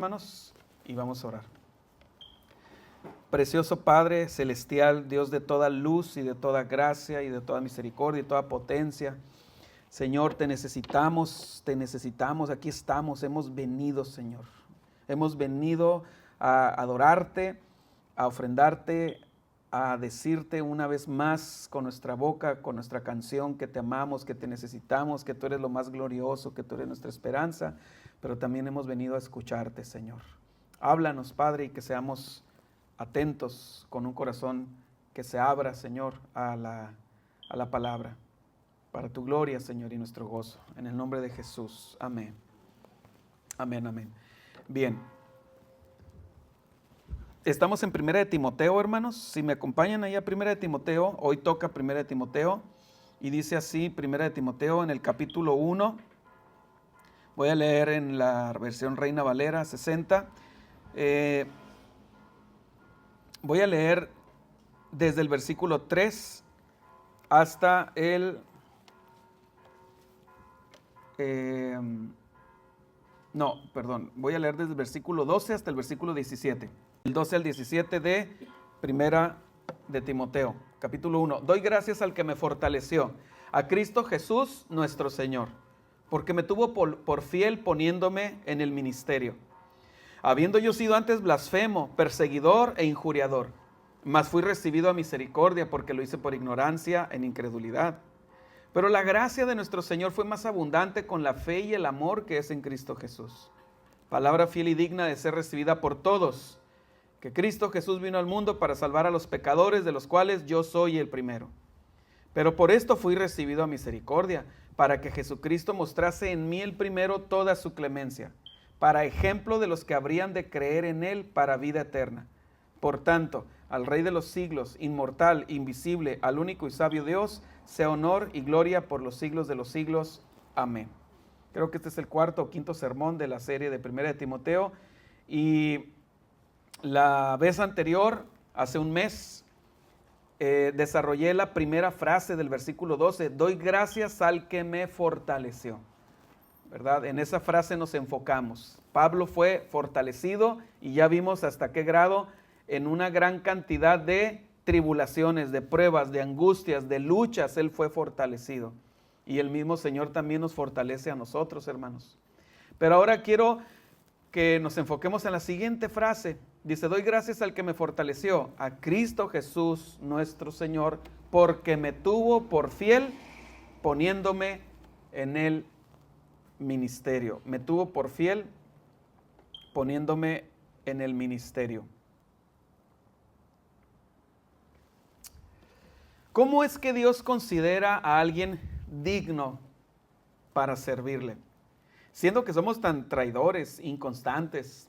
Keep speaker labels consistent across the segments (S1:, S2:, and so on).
S1: Hermanos, y vamos a orar. Precioso Padre celestial, Dios de toda luz y de toda gracia y de toda misericordia y toda potencia, Señor, te necesitamos, aquí estamos, hemos venido, Señor. Hemos venido a adorarte, a ofrendarte, a decirte una vez más con nuestra boca, con nuestra canción, que te amamos, que te necesitamos, que tú eres lo más glorioso, que tú eres nuestra esperanza, pero también hemos venido a escucharte, Señor. Háblanos, Padre, y que seamos atentos con un corazón que se abra, Señor, a la palabra, para tu gloria, Señor, y nuestro gozo. En el nombre de Jesús. Amén. Amén, amén. Bien. Estamos en 1 de Timoteo, hermanos. Si me acompañan ahí a 1 de Timoteo, hoy toca 1 de Timoteo, y dice así, 1 de Timoteo en el capítulo 1, voy a leer en la versión Reina Valera 60, voy a leer desde el versículo 3 hasta voy a leer desde el versículo 12 hasta el versículo 17. El 12 al 17 de 1 de Timoteo, capítulo 1. Doy gracias al que me fortaleció, a Cristo Jesús nuestro Señor, porque me tuvo por fiel poniéndome en el ministerio. Habiendo yo sido antes blasfemo, perseguidor e injuriador, mas fui recibido a misericordia porque lo hice por ignorancia en incredulidad. Pero la gracia de nuestro Señor fue más abundante con la fe y el amor que es en Cristo Jesús. Palabra fiel y digna de ser recibida por todos, que Cristo Jesús vino al mundo para salvar a los pecadores, de los cuales yo soy el primero. Pero por esto fui recibido a misericordia, para que Jesucristo mostrase en mí el primero toda su clemencia, para ejemplo de los que habrían de creer en él para vida eterna. Por tanto, al Rey de los siglos, inmortal, invisible, al único y sabio Dios, sea honor y gloria por los siglos de los siglos. Amén. Creo que este es el cuarto o quinto sermón de la serie de 1 de Timoteo, y la vez anterior, hace un mes, desarrollé la primera frase del versículo 12, doy gracias al que me fortaleció, ¿verdad? En esa frase nos enfocamos. Pablo fue fortalecido y ya vimos hasta qué grado, en una gran cantidad de tribulaciones, de pruebas, de angustias, de luchas, él fue fortalecido. Y el mismo Señor también nos fortalece a nosotros, hermanos. Pero ahora quiero que nos enfoquemos en la siguiente frase. Dice, doy gracias al que me fortaleció, a Cristo Jesús nuestro Señor, porque me tuvo por fiel poniéndome en el ministerio. Me tuvo por fiel poniéndome en el ministerio. ¿Cómo es que Dios considera a alguien digno para servirle? Siendo que somos tan traidores, inconstantes,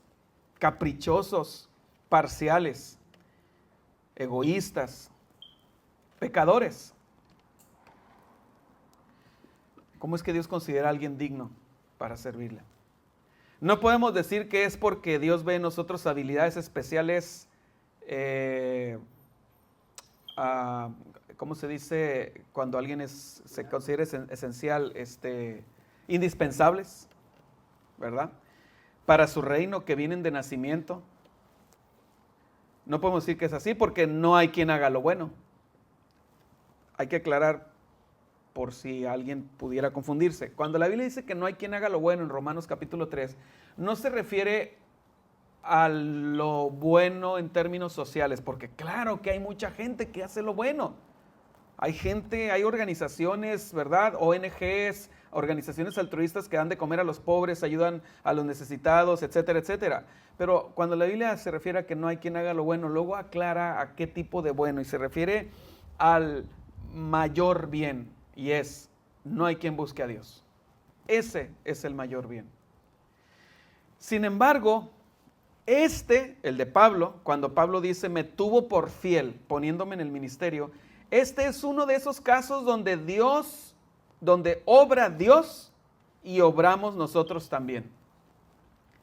S1: caprichosos, parciales, egoístas, pecadores. ¿Cómo es que Dios considera a alguien digno para servirle? No podemos decir que es porque Dios ve en nosotros habilidades especiales, ¿cómo se dice cuando alguien se considera esencial, indispensables, ¿verdad? Para su reino, que vienen de nacimiento. No podemos decir que es así porque no hay quien haga lo bueno. Hay que aclarar por si alguien pudiera confundirse. Cuando la Biblia dice que no hay quien haga lo bueno en Romanos capítulo 3, no se refiere a lo bueno en términos sociales, porque claro que hay mucha gente que hace lo bueno. Hay gente, hay organizaciones, ¿verdad? ONGs, organizaciones altruistas que dan de comer a los pobres, ayudan a los necesitados, etcétera, etcétera. Pero cuando la Biblia se refiere a que no hay quien haga lo bueno, luego aclara a qué tipo de bueno, y se refiere al mayor bien, y no hay quien busque a Dios. Ese es el mayor bien. Sin embargo, el de Pablo, cuando Pablo dice, me tuvo por fiel poniéndome en el ministerio, este es uno de esos casos donde obra Dios y obramos nosotros también.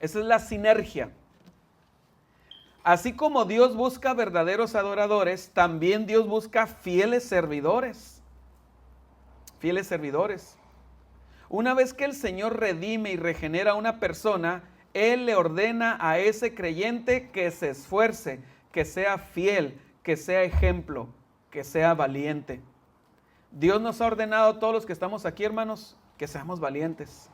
S1: Esa es la sinergia. Así como Dios busca verdaderos adoradores, también Dios busca fieles servidores. Fieles servidores. Una vez que el Señor redime y regenera a una persona, Él le ordena a ese creyente que se esfuerce, que sea fiel, que sea ejemplo, que sea valiente. Dios nos ha ordenado a todos los que estamos aquí, hermanos, que seamos valientes.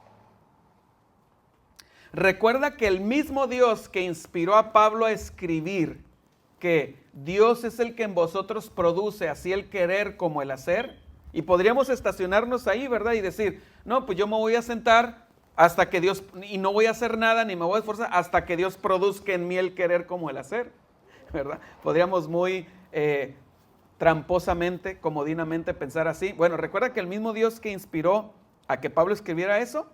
S1: Recuerda que el mismo Dios que inspiró a Pablo a escribir que Dios es el que en vosotros produce así el querer como el hacer, y podríamos estacionarnos ahí, ¿verdad? Y decir, no, pues yo me voy a sentar hasta que Dios, y no voy a hacer nada, ni me voy a esforzar, hasta que Dios produzca en mí el querer como el hacer, ¿verdad? Podríamos muy tramposamente, comodinamente pensar así. Bueno, recuerda que el mismo Dios que inspiró a que Pablo escribiera eso,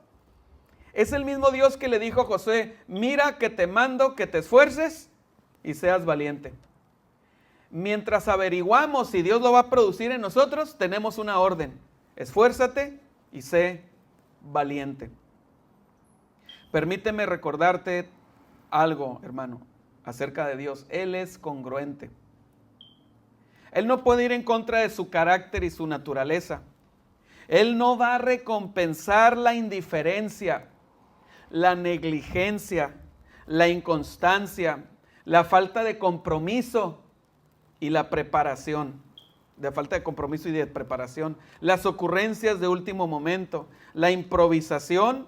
S1: es el mismo Dios que le dijo a Josué, mira que te mando que te esfuerces y seas valiente. Mientras averiguamos si Dios lo va a producir en nosotros, tenemos una orden: esfuérzate y sé valiente. Permíteme recordarte algo, hermano, acerca de Dios. Él es congruente. Él no puede ir en contra de su carácter y su naturaleza. Él no va a recompensar la indiferencia, la negligencia, la inconstancia, la falta de compromiso y la preparación. De falta de compromiso y de preparación. Las ocurrencias de último momento, la improvisación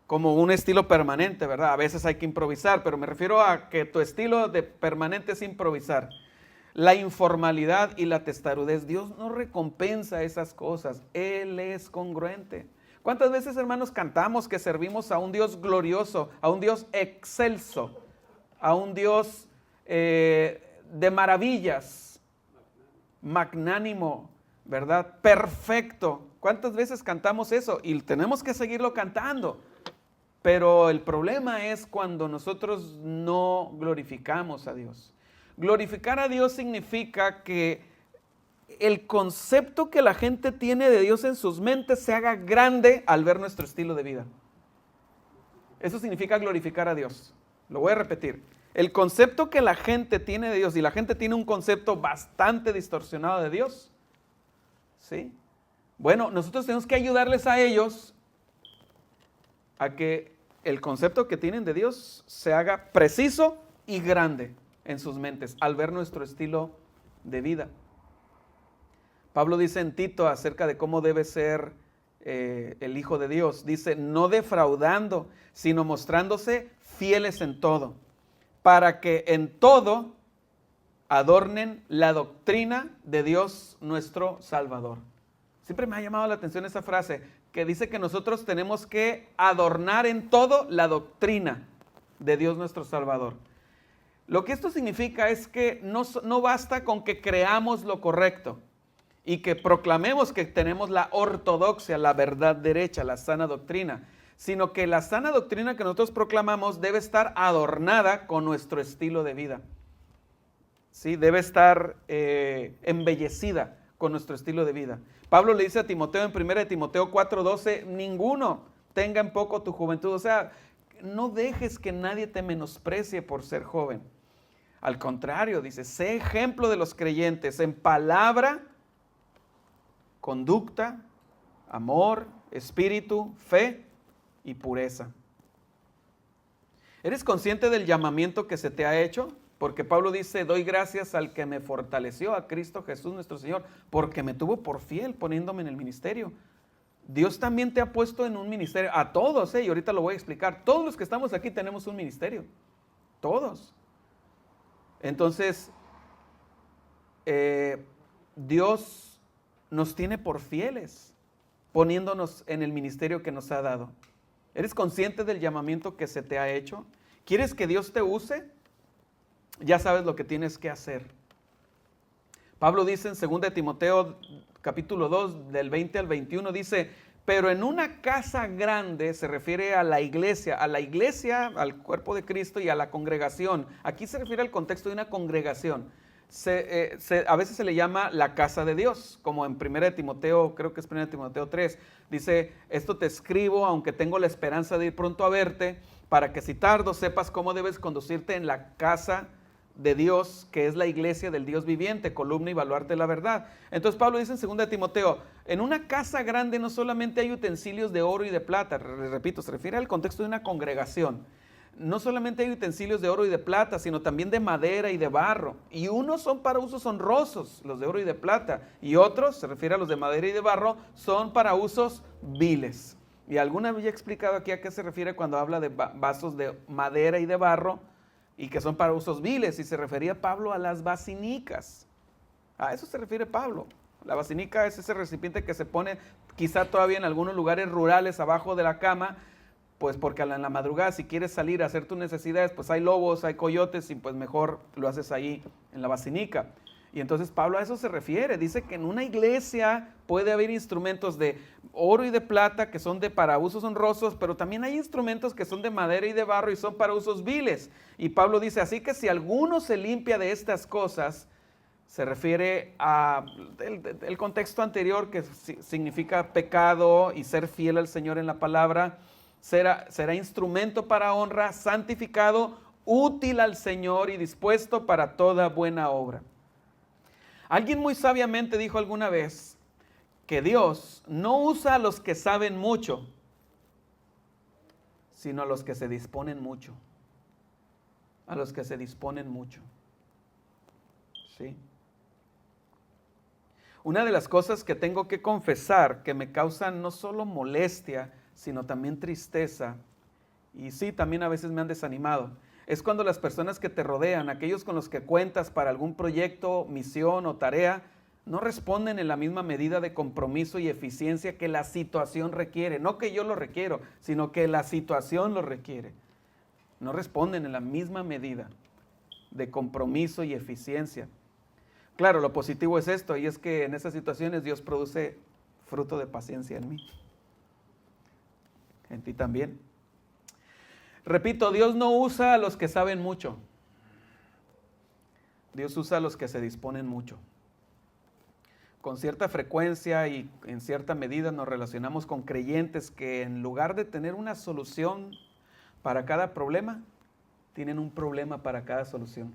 S1: como un estilo permanente, ¿verdad? A veces hay que improvisar, pero me refiero a que tu estilo de permanente es improvisar. La informalidad y la testarudez. Dios no recompensa esas cosas. Él es congruente. ¿Cuántas veces, hermanos, cantamos que servimos a un Dios glorioso, a un Dios excelso, a un Dios de maravillas, magnánimo, ¿verdad? Perfecto. ¿Cuántas veces cantamos eso? Y tenemos que seguirlo cantando. Pero el problema es cuando nosotros no glorificamos a Dios. Glorificar a Dios significa que el concepto que la gente tiene de Dios en sus mentes se haga grande al ver nuestro estilo de vida. Eso significa glorificar a Dios. Lo voy a repetir. El concepto que la gente tiene de Dios, y la gente tiene un concepto bastante distorsionado de Dios, ¿sí? Bueno, nosotros tenemos que ayudarles a ellos a que el concepto que tienen de Dios se haga preciso y grande en sus mentes al ver nuestro estilo de vida. Pablo dice en Tito acerca de cómo debe ser el Hijo de Dios. Dice, no defraudando, sino mostrándose fieles en todo, para que en todo adornen la doctrina de Dios nuestro Salvador. Siempre me ha llamado la atención esa frase, que dice que nosotros tenemos que adornar en todo la doctrina de Dios nuestro Salvador. Lo que esto significa es que no basta con que creamos lo correcto y que proclamemos que tenemos la ortodoxia, la verdad derecha, la sana doctrina, sino que la sana doctrina que nosotros proclamamos debe estar adornada con nuestro estilo de vida. ¿Sí? Debe estar embellecida con nuestro estilo de vida. Pablo le dice a Timoteo en 1 Timoteo 4:12, ninguno tenga en poco tu juventud. O sea, no dejes que nadie te menosprecie por ser joven. Al contrario, dice, sé ejemplo de los creyentes en palabra, conducta, amor, espíritu, fe y pureza. ¿Eres consciente del llamamiento que se te ha hecho? Porque Pablo dice, doy gracias al que me fortaleció, a Cristo Jesús nuestro Señor, porque me tuvo por fiel poniéndome en el ministerio. Dios también te ha puesto en un ministerio, a todos, y ahorita lo voy a explicar. Todos los que estamos aquí tenemos un ministerio, todos. Entonces, Dios nos tiene por fieles, poniéndonos en el ministerio que nos ha dado. ¿Eres consciente del llamamiento que se te ha hecho? ¿Quieres que Dios te use? Ya sabes lo que tienes que hacer. Pablo dice en 2 Timoteo capítulo 2 del 20 al 21, dice, pero en una casa grande, se refiere a la iglesia, al cuerpo de Cristo y a la congregación. Aquí se refiere al contexto de una congregación. A veces se le llama la casa de Dios, como en 1 Timoteo, creo que es 1 Timoteo 3, dice, esto te escribo, aunque tengo la esperanza de ir pronto a verte, para que si tardo sepas cómo debes conducirte en la casa de Dios, que es la iglesia del Dios viviente, columna y baluarte de la verdad. Entonces Pablo dice en 2 Timoteo, en una casa grande no solamente hay utensilios de oro y de plata, repito, se refiere al contexto de una congregación, no solamente hay utensilios de oro y de plata, sino también de madera y de barro. Y unos son para usos honrosos, los de oro y de plata, y otros, se refiere a los de madera y de barro, son para usos viles. Y alguna vez ya he explicado aquí a qué se refiere cuando habla de vasos de madera y de barro, y que son para usos viles, y se refería Pablo a las basinicas. A eso se refiere Pablo. La basinica es ese recipiente que se pone quizá todavía en algunos lugares rurales abajo de la cama, pues porque en la madrugada si quieres salir a hacer tus necesidades, pues hay lobos, hay coyotes y pues mejor lo haces ahí en la basinica. Y entonces Pablo a eso se refiere, dice que en una iglesia puede haber instrumentos de oro y de plata que son para usos honrosos, pero también hay instrumentos que son de madera y de barro y son para usos viles. Y Pablo dice, así que si alguno se limpia de estas cosas, se refiere a el contexto anterior que significa pecado y ser fiel al Señor en la palabra, será instrumento para honra, santificado, útil al Señor y dispuesto para toda buena obra. Alguien muy sabiamente dijo alguna vez que Dios no usa a los que saben mucho, sino a los que se disponen mucho. A los que se disponen mucho. ¿Sí? Una de las cosas que tengo que confesar que me causan no solo molestia, sino también tristeza, y sí, también a veces me han desanimado, es cuando las personas que te rodean, aquellos con los que cuentas para algún proyecto, misión o tarea, no responden en la misma medida de compromiso y eficiencia que la situación requiere. No que yo lo requiero, sino que la situación lo requiere. No responden en la misma medida de compromiso y eficiencia. Claro, lo positivo es esto, y es que en esas situaciones Dios produce fruto de paciencia en mí. En ti también. Repito, Dios no usa a los que saben mucho. Dios usa a los que se disponen mucho. Con cierta frecuencia y en cierta medida nos relacionamos con creyentes que en lugar de tener una solución para cada problema, tienen un problema para cada solución.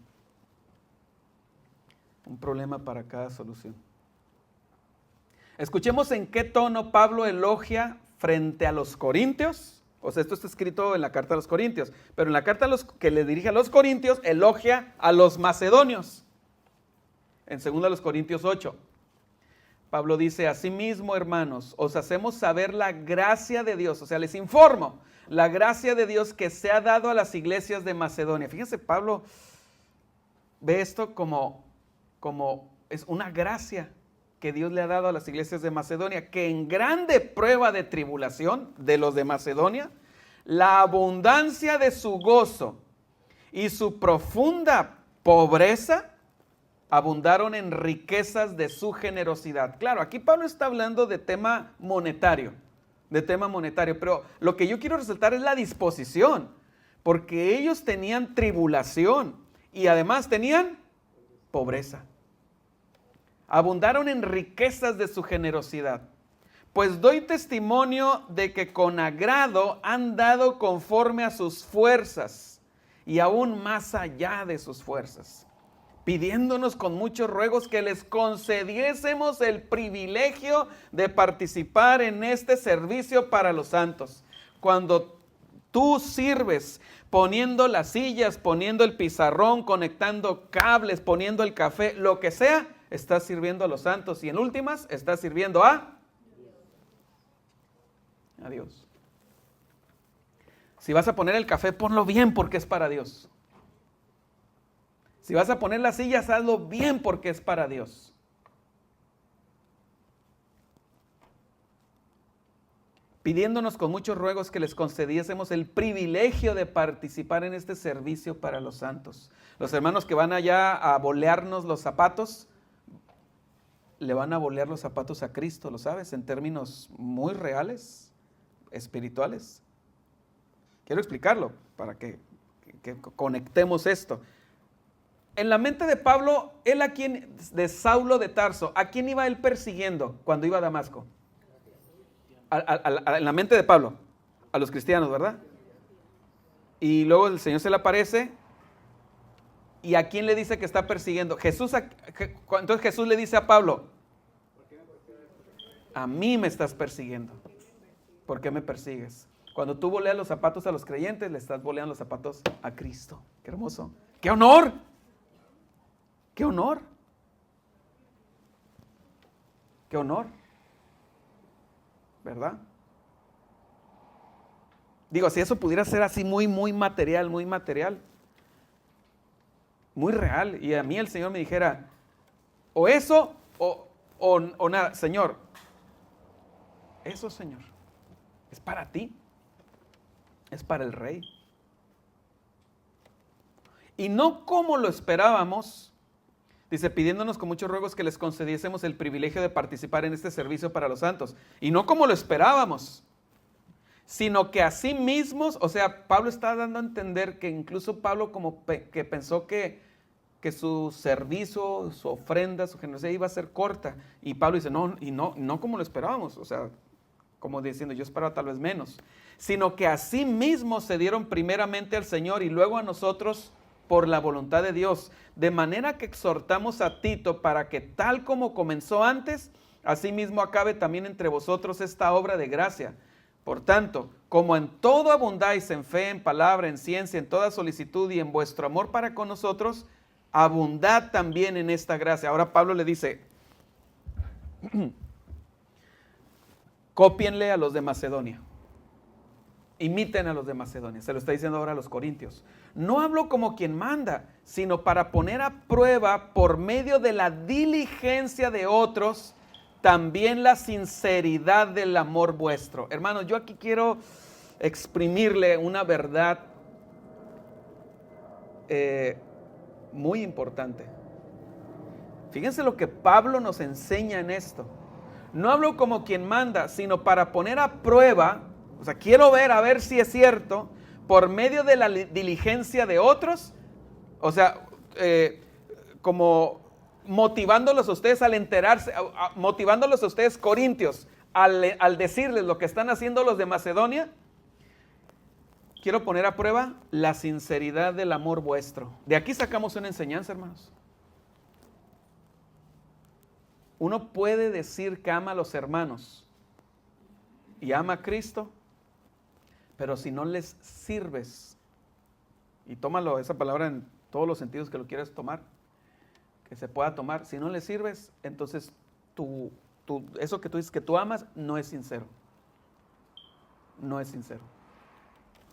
S1: Un problema para cada solución. Escuchemos en qué tono Pablo elogia frente a los corintios. O sea, esto está escrito en la carta a los corintios, pero en la carta que le dirige a los corintios, elogia a los macedonios. En 2 Corintios 8, Pablo dice, asimismo, hermanos, os hacemos saber la gracia de Dios. O sea, les informo, la gracia de Dios que se ha dado a las iglesias de Macedonia. Fíjense, Pablo ve esto como es una gracia que Dios le ha dado a las iglesias de Macedonia, que en grande prueba de tribulación de los de Macedonia, la abundancia de su gozo y su profunda pobreza abundaron en riquezas de su generosidad. Claro, aquí Pablo está hablando de tema monetario, pero lo que yo quiero resaltar es la disposición, porque ellos tenían tribulación y además tenían pobreza. Abundaron en riquezas de su generosidad. Pues doy testimonio de que con agrado han dado conforme a sus fuerzas y aún más allá de sus fuerzas, pidiéndonos con muchos ruegos que les concediésemos el privilegio de participar en este servicio para los santos. Cuando tú sirves, poniendo las sillas, poniendo el pizarrón, conectando cables, poniendo el café, lo que sea, estás sirviendo a los santos y en últimas estás sirviendo a Dios. Si vas a poner el café, ponlo bien porque es para Dios. Si vas a poner las sillas, hazlo bien porque es para Dios. Pidiéndonos con muchos ruegos que les concediésemos el privilegio de participar en este servicio para los santos. Los hermanos que van allá a bolearnos los zapatos, le van a bolear los zapatos a Cristo, ¿lo sabes? En términos muy reales, espirituales. Quiero explicarlo para que conectemos esto. En la mente de Pablo, de Saulo de Tarso, ¿a quién iba él persiguiendo cuando iba a Damasco? En la mente de Pablo, a los cristianos, ¿verdad? Y luego el Señor se le aparece, ¿y a quién le dice que está persiguiendo? Entonces Jesús le dice a Pablo, a mí me estás persiguiendo. ¿Por qué me persigues? Cuando tú boleas los zapatos a los creyentes, le estás boleando los zapatos a Cristo. ¡Qué hermoso! ¡Qué honor! ¡Qué honor! ¡Qué honor! ¿Verdad? Digo, si eso pudiera ser así muy material, muy real, y a mí el Señor me dijera, o eso, o nada, Señor, eso, Señor, es para ti, es para el Rey. Y no como lo esperábamos, dice, pidiéndonos con muchos ruegos que les concediésemos el privilegio de participar en este servicio para los santos. Y no como lo esperábamos, sino que así mismos, o sea, Pablo está dando a entender que incluso Pablo como que pensó que su servicio, su ofrenda, su generosidad iba a ser corta. Y Pablo dice, no como lo esperábamos, o sea, como diciendo, yo esperaba tal vez menos, sino que así mismo se dieron primeramente al Señor y luego a nosotros por la voluntad de Dios, de manera que exhortamos a Tito para que tal como comenzó antes, así mismo acabe también entre vosotros esta obra de gracia. Por tanto, como en todo abundáis en fe, en palabra, en ciencia, en toda solicitud y en vuestro amor para con nosotros, abundad también en esta gracia. Ahora Pablo le dice, cópienle a los de Macedonia. Imiten a los de Macedonia. Se lo está diciendo ahora a los corintios. No hablo como quien manda, sino para poner a prueba por medio de la diligencia de otros, también la sinceridad del amor vuestro. Hermanos, yo aquí quiero exprimirle una verdad muy importante. Fíjense lo que Pablo nos enseña en esto. No hablo como quien manda, sino para poner a prueba, o sea, quiero ver a ver si es cierto, por medio de la diligencia de otros, o sea, como motivándolos a ustedes al enterarse, motivándolos a ustedes corintios, al decirles lo que están haciendo los de Macedonia, quiero poner a prueba la sinceridad del amor vuestro. De aquí sacamos una enseñanza, hermanos. Uno puede decir que ama a los hermanos y ama a Cristo, pero si no les sirves, y tómalo esa palabra en todos los sentidos que lo quieras tomar, que se pueda tomar, si no les sirves, entonces eso que tú dices que tú amas no es sincero. No es sincero.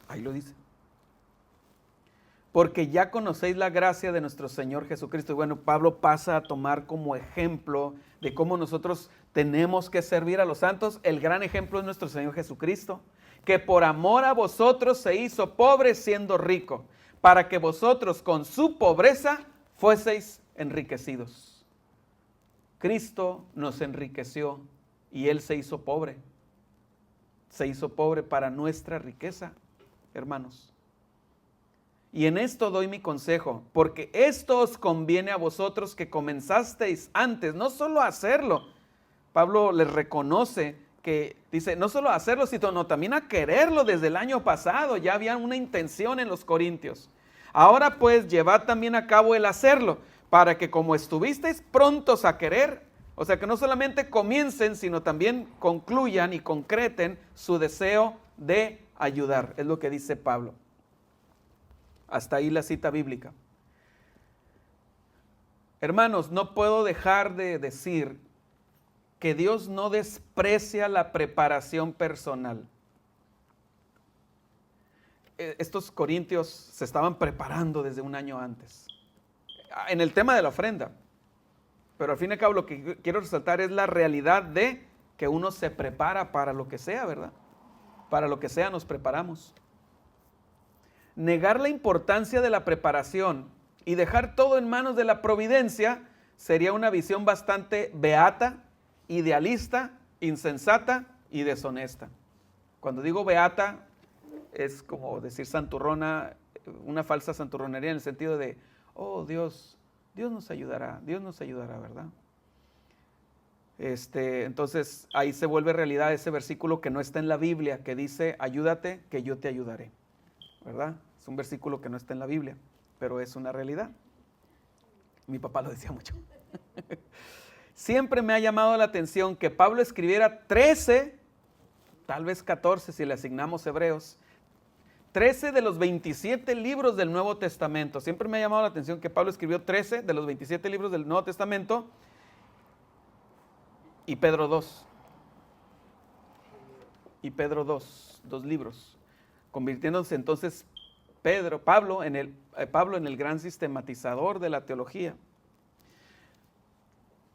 S1: Ahí lo dice. Porque ya conocéis la gracia de nuestro Señor Jesucristo. Y bueno, Pablo pasa a tomar como ejemplo de cómo nosotros tenemos que servir a los santos. El gran ejemplo es nuestro Señor Jesucristo, que por amor a vosotros se hizo pobre siendo rico, para que vosotros con su pobreza fueseis enriquecidos. Cristo nos enriqueció y Él se hizo pobre. Se hizo pobre para nuestra riqueza, hermanos. Y en esto doy mi consejo, porque esto os conviene a vosotros que comenzasteis antes, no solo a hacerlo. Pablo les reconoce que dice, no solo a hacerlo, sino también a quererlo desde el año pasado. Ya había una intención en los corintios. Ahora pues llevad también a cabo el hacerlo, para que como estuvisteis prontos a querer, o sea que no solamente comiencen, sino también concluyan y concreten su deseo de ayudar. Es lo que dice Pablo. Hasta ahí la cita bíblica. Hermanos, no puedo dejar de decir que Dios no desprecia la preparación personal. Estos corintios se estaban preparando desde un año antes, en el tema de la ofrenda. Pero al fin y al cabo lo que quiero resaltar es la realidad de que uno se prepara para lo que sea, ¿verdad? Para lo que sea nos preparamos. Negar la importancia de la preparación y dejar todo en manos de la providencia sería una visión bastante beata, idealista, insensata y deshonesta. Cuando digo beata es como decir santurrona, una falsa santurronería en el sentido de, oh Dios nos ayudará, ¿verdad? Entonces ahí se vuelve realidad ese versículo que no está en la Biblia, que dice, ayúdate que yo te ayudaré. ¿Verdad? Es un versículo que no está en la Biblia, pero es una realidad. Mi papá lo decía mucho. Siempre me ha llamado la atención que Pablo escribiera 13 tal vez 14 si le asignamos Hebreos, 13 de los 27 libros del Nuevo Testamento. Siempre me ha llamado la atención que Pablo escribió 13 de los 27 libros del Nuevo Testamento y Pedro 2. Y Pedro 2 libros, convirtiéndose entonces Pablo en el gran sistematizador de la teología.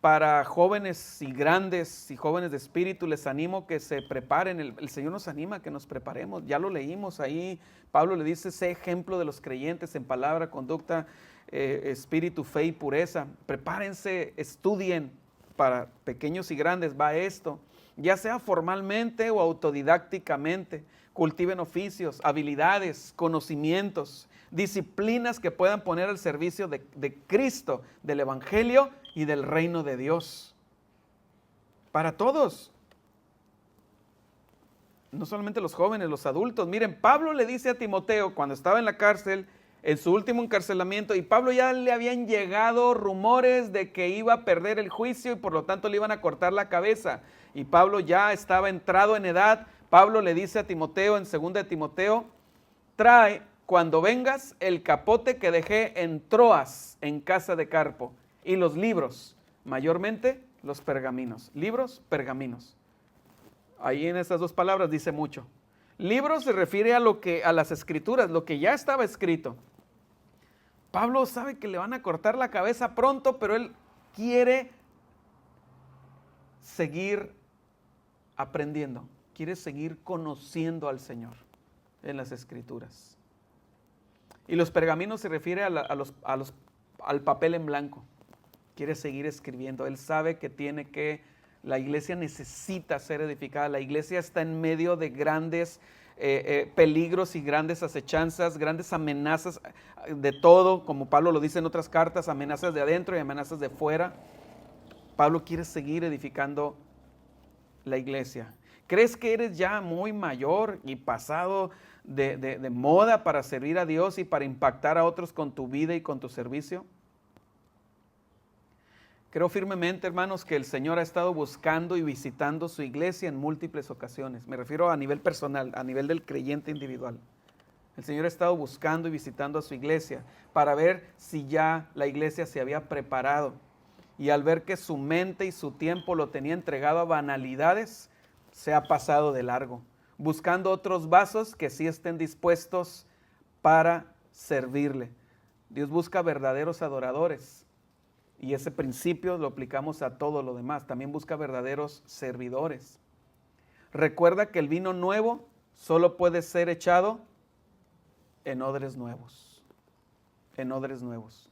S1: Para jóvenes y grandes y jóvenes de espíritu, les animo que se preparen. El Señor nos anima a que nos preparemos. Ya lo leímos ahí. Pablo le dice: sé ejemplo de los creyentes en palabra, conducta, espíritu, fe y pureza. Prepárense, estudien. Para pequeños y grandes va esto, ya sea formalmente o autodidácticamente. Cultiven oficios, habilidades, conocimientos, disciplinas que puedan poner al servicio de Cristo, del Evangelio y del reino de Dios. Para todos. No solamente los jóvenes, los adultos. Miren, Pablo le dice a Timoteo cuando estaba en la cárcel, en su último encarcelamiento, y Pablo ya le habían llegado rumores de que iba a perder el juicio y por lo tanto le iban a cortar la cabeza. Y Pablo ya estaba entrado en edad. Pablo le dice a Timoteo en 2 de Timoteo: trae cuando vengas el capote que dejé en Troas, en casa de Carpo, y los libros, mayormente los pergaminos. Libros, pergaminos. Ahí en estas dos palabras dice mucho. Libros se refiere a las escrituras, lo que ya estaba escrito. Pablo sabe que le van a cortar la cabeza pronto, pero él quiere seguir aprendiendo, quiere seguir conociendo al Señor en las escrituras. Y los pergaminos se refiere al papel en blanco. Quiere seguir escribiendo. Él sabe que la iglesia necesita ser edificada. La iglesia está en medio de grandes peligros y grandes acechanzas, grandes amenazas de todo, como Pablo lo dice en otras cartas, amenazas de adentro y amenazas de fuera. Pablo quiere seguir edificando la iglesia. ¿Crees que eres ya muy mayor y pasado de moda para servir a Dios y para impactar a otros con tu vida y con tu servicio? Creo firmemente, hermanos, que el Señor ha estado buscando y visitando su iglesia en múltiples ocasiones. Me refiero a nivel personal, a nivel del creyente individual. El Señor ha estado buscando y visitando a su iglesia para ver si ya la iglesia se había preparado. Y al ver que su mente y su tiempo lo tenía entregado a banalidades, se ha pasado de largo, buscando otros vasos que sí estén dispuestos para servirle. Dios busca verdaderos adoradores. Y ese principio lo aplicamos a todo lo demás. También busca verdaderos servidores. Recuerda que el vino nuevo solo puede ser echado en odres nuevos. En odres nuevos.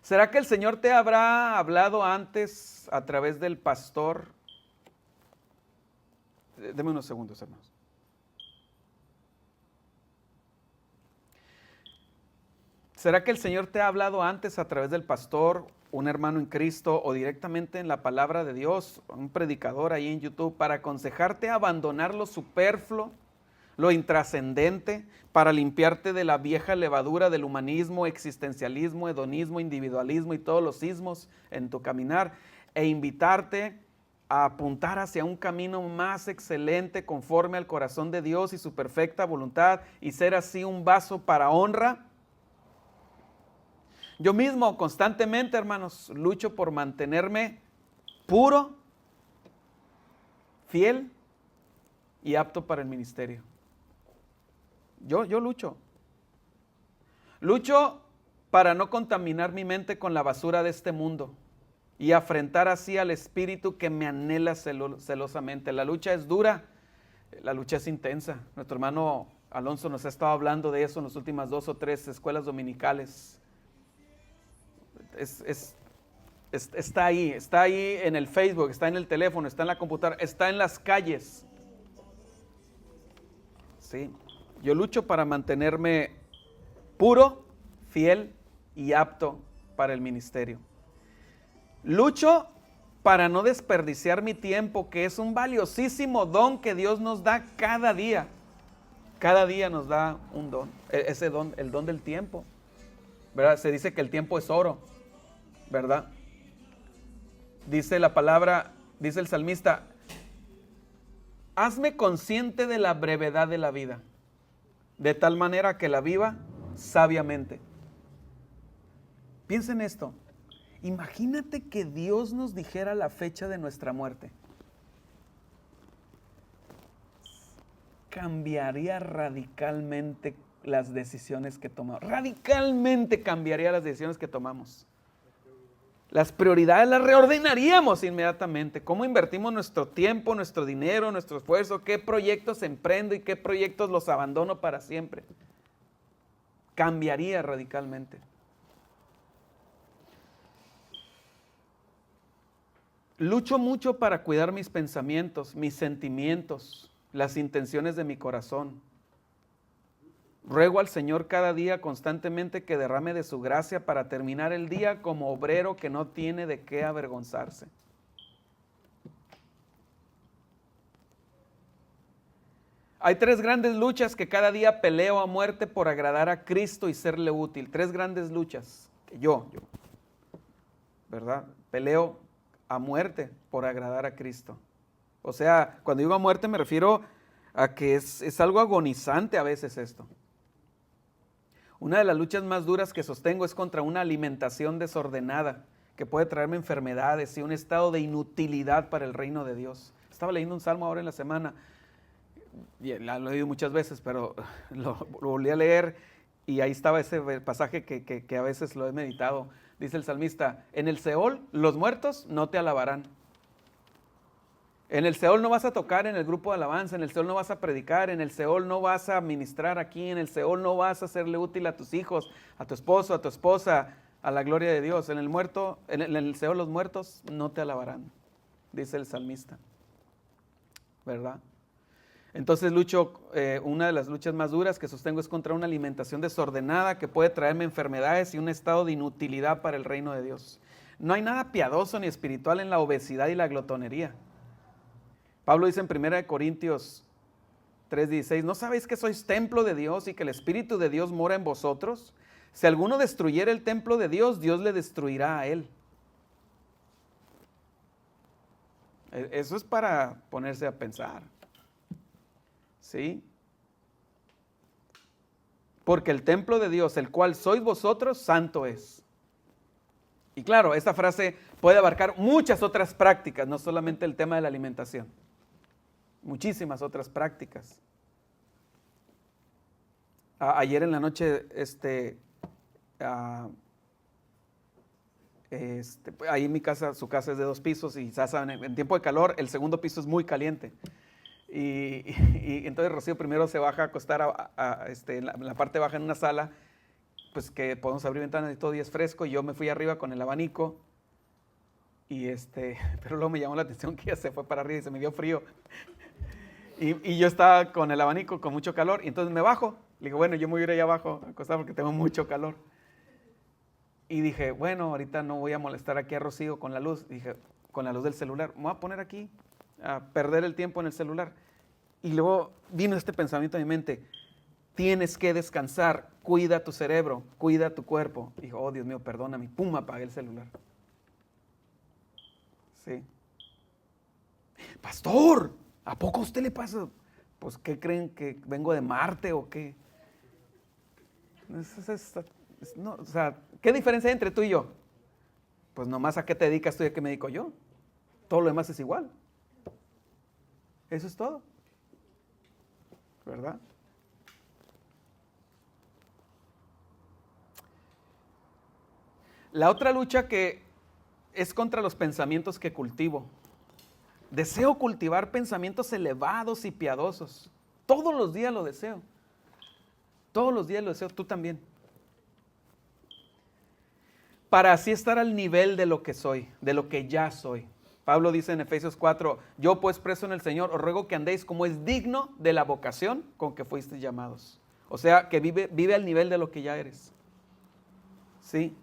S1: ¿Será que el Señor te habrá hablado antes a través del pastor? Deme unos segundos, hermanos. ¿Será que el Señor te ha hablado antes a través del pastor, un hermano en Cristo o directamente en la palabra de Dios, un predicador ahí en YouTube, para aconsejarte a abandonar lo superfluo, lo intrascendente, para limpiarte de la vieja levadura del humanismo, existencialismo, hedonismo, individualismo y todos los ismos en tu caminar, e invitarte a apuntar hacia un camino más excelente conforme al corazón de Dios y su perfecta voluntad y ser así un vaso para honra? Yo mismo constantemente, hermanos, lucho por mantenerme puro, fiel y apto para el ministerio. Yo lucho. Lucho para no contaminar mi mente con la basura de este mundo y afrentar así al espíritu que me anhela celosamente. La lucha es dura, la lucha es intensa. Nuestro hermano Alonso nos ha estado hablando de eso en las últimas 2 o 3 escuelas dominicales. Está ahí en el Facebook, está en el teléfono, está en la computadora, está en las calles. Sí, yo lucho para mantenerme puro, fiel y apto para el ministerio. Lucho para no desperdiciar mi tiempo, que es un valiosísimo don que Dios nos da cada día. Cada día nos da un don, ese don, el don del tiempo, ¿verdad? Se dice que el tiempo es oro, ¿verdad? Dice la palabra, dice el salmista, hazme consciente de la brevedad de la vida, de tal manera que la viva sabiamente. Piensa en esto. Imagínate que Dios nos dijera la fecha de nuestra muerte. Cambiaría radicalmente las decisiones que tomamos. Radicalmente cambiaría las decisiones que tomamos. Las prioridades las reordenaríamos inmediatamente. ¿Cómo invertimos nuestro tiempo, nuestro dinero, nuestro esfuerzo? ¿Qué proyectos emprendo y qué proyectos los abandono para siempre? Cambiaría radicalmente. Lucho mucho para cuidar mis pensamientos, mis sentimientos, las intenciones de mi corazón. Ruego al Señor cada día constantemente que derrame de su gracia para terminar el día como obrero que no tiene de qué avergonzarse. Hay 3 grandes luchas que cada día peleo a muerte por agradar a Cristo y serle útil. 3 grandes luchas que yo, ¿verdad? Peleo a muerte por agradar a Cristo. O sea, cuando digo a muerte me refiero a que es algo agonizante a veces esto. Una de las luchas más duras que sostengo es contra una alimentación desordenada que puede traerme enfermedades y un estado de inutilidad para el reino de Dios. Estaba leyendo un salmo ahora en la semana, lo he leído muchas veces, pero lo volví a leer y ahí estaba ese pasaje que a veces lo he meditado. Dice el salmista, en el Seol los muertos no te alabarán. En el Seol no vas a tocar en el grupo de alabanza, en el Seol no vas a predicar, en el Seol no vas a ministrar aquí, en el Seol no vas a serle útil a tus hijos, a tu esposo, a tu esposa, a la gloria de Dios. En el Seol los muertos no te alabarán, dice el salmista, ¿verdad? Entonces una de las luchas más duras que sostengo es contra una alimentación desordenada que puede traerme enfermedades y un estado de inutilidad para el reino de Dios. No hay nada piadoso ni espiritual en la obesidad y la glotonería. Pablo dice en 1 Corintios 3:16, ¿no sabéis que sois templo de Dios y que el Espíritu de Dios mora en vosotros? Si alguno destruyera el templo de Dios, Dios le destruirá a él. Eso es para ponerse a pensar. ¿Sí? Porque el templo de Dios, el cual sois vosotros, santo es. Y claro, esta frase puede abarcar muchas otras prácticas, no solamente el tema de la alimentación. Muchísimas otras prácticas. Ayer en la noche, ahí en mi casa, su casa es de 2 pisos y ya saben, en tiempo de calor el segundo piso es muy caliente. Y entonces Rocío primero se baja a acostar en la parte baja en una sala, pues que podemos abrir ventanas y todo y es fresco, y yo me fui arriba con el abanico, pero luego me llamó la atención que ella se fue para arriba y se me dio frío. Y yo estaba con el abanico con mucho calor, y entonces me bajo. Le digo, bueno, yo me voy a ir allá abajo a acostar porque tengo mucho calor. Y dije, bueno, ahorita no voy a molestar aquí a Rocío con la luz. Dije, con la luz del celular, me voy a poner aquí a perder el tiempo en el celular. Y luego vino este pensamiento a mi mente, tienes que descansar, cuida tu cerebro, cuida tu cuerpo. Y dijo, oh Dios mío, perdóname, pum, apagué el celular. Sí. Pastor, ¿a poco a usted le pasa? Pues, ¿qué creen? ¿Que vengo de Marte o qué? No, o sea, ¿qué diferencia hay entre tú y yo? Pues nomás a qué te dedicas tú y a qué me dedico yo. Todo lo demás es igual. Eso es todo. ¿Verdad? La otra lucha que es contra los pensamientos que cultivo. Deseo cultivar pensamientos elevados y piadosos. Todos los días lo deseo. Todos los días lo deseo, tú también. Para así estar al nivel de lo que soy, de lo que ya soy. Pablo dice en Efesios 4, yo pues preso en el Señor, os ruego que andéis como es digno de la vocación con que fuisteis llamados. O sea, que vive al nivel de lo que ya eres. ¿Sí?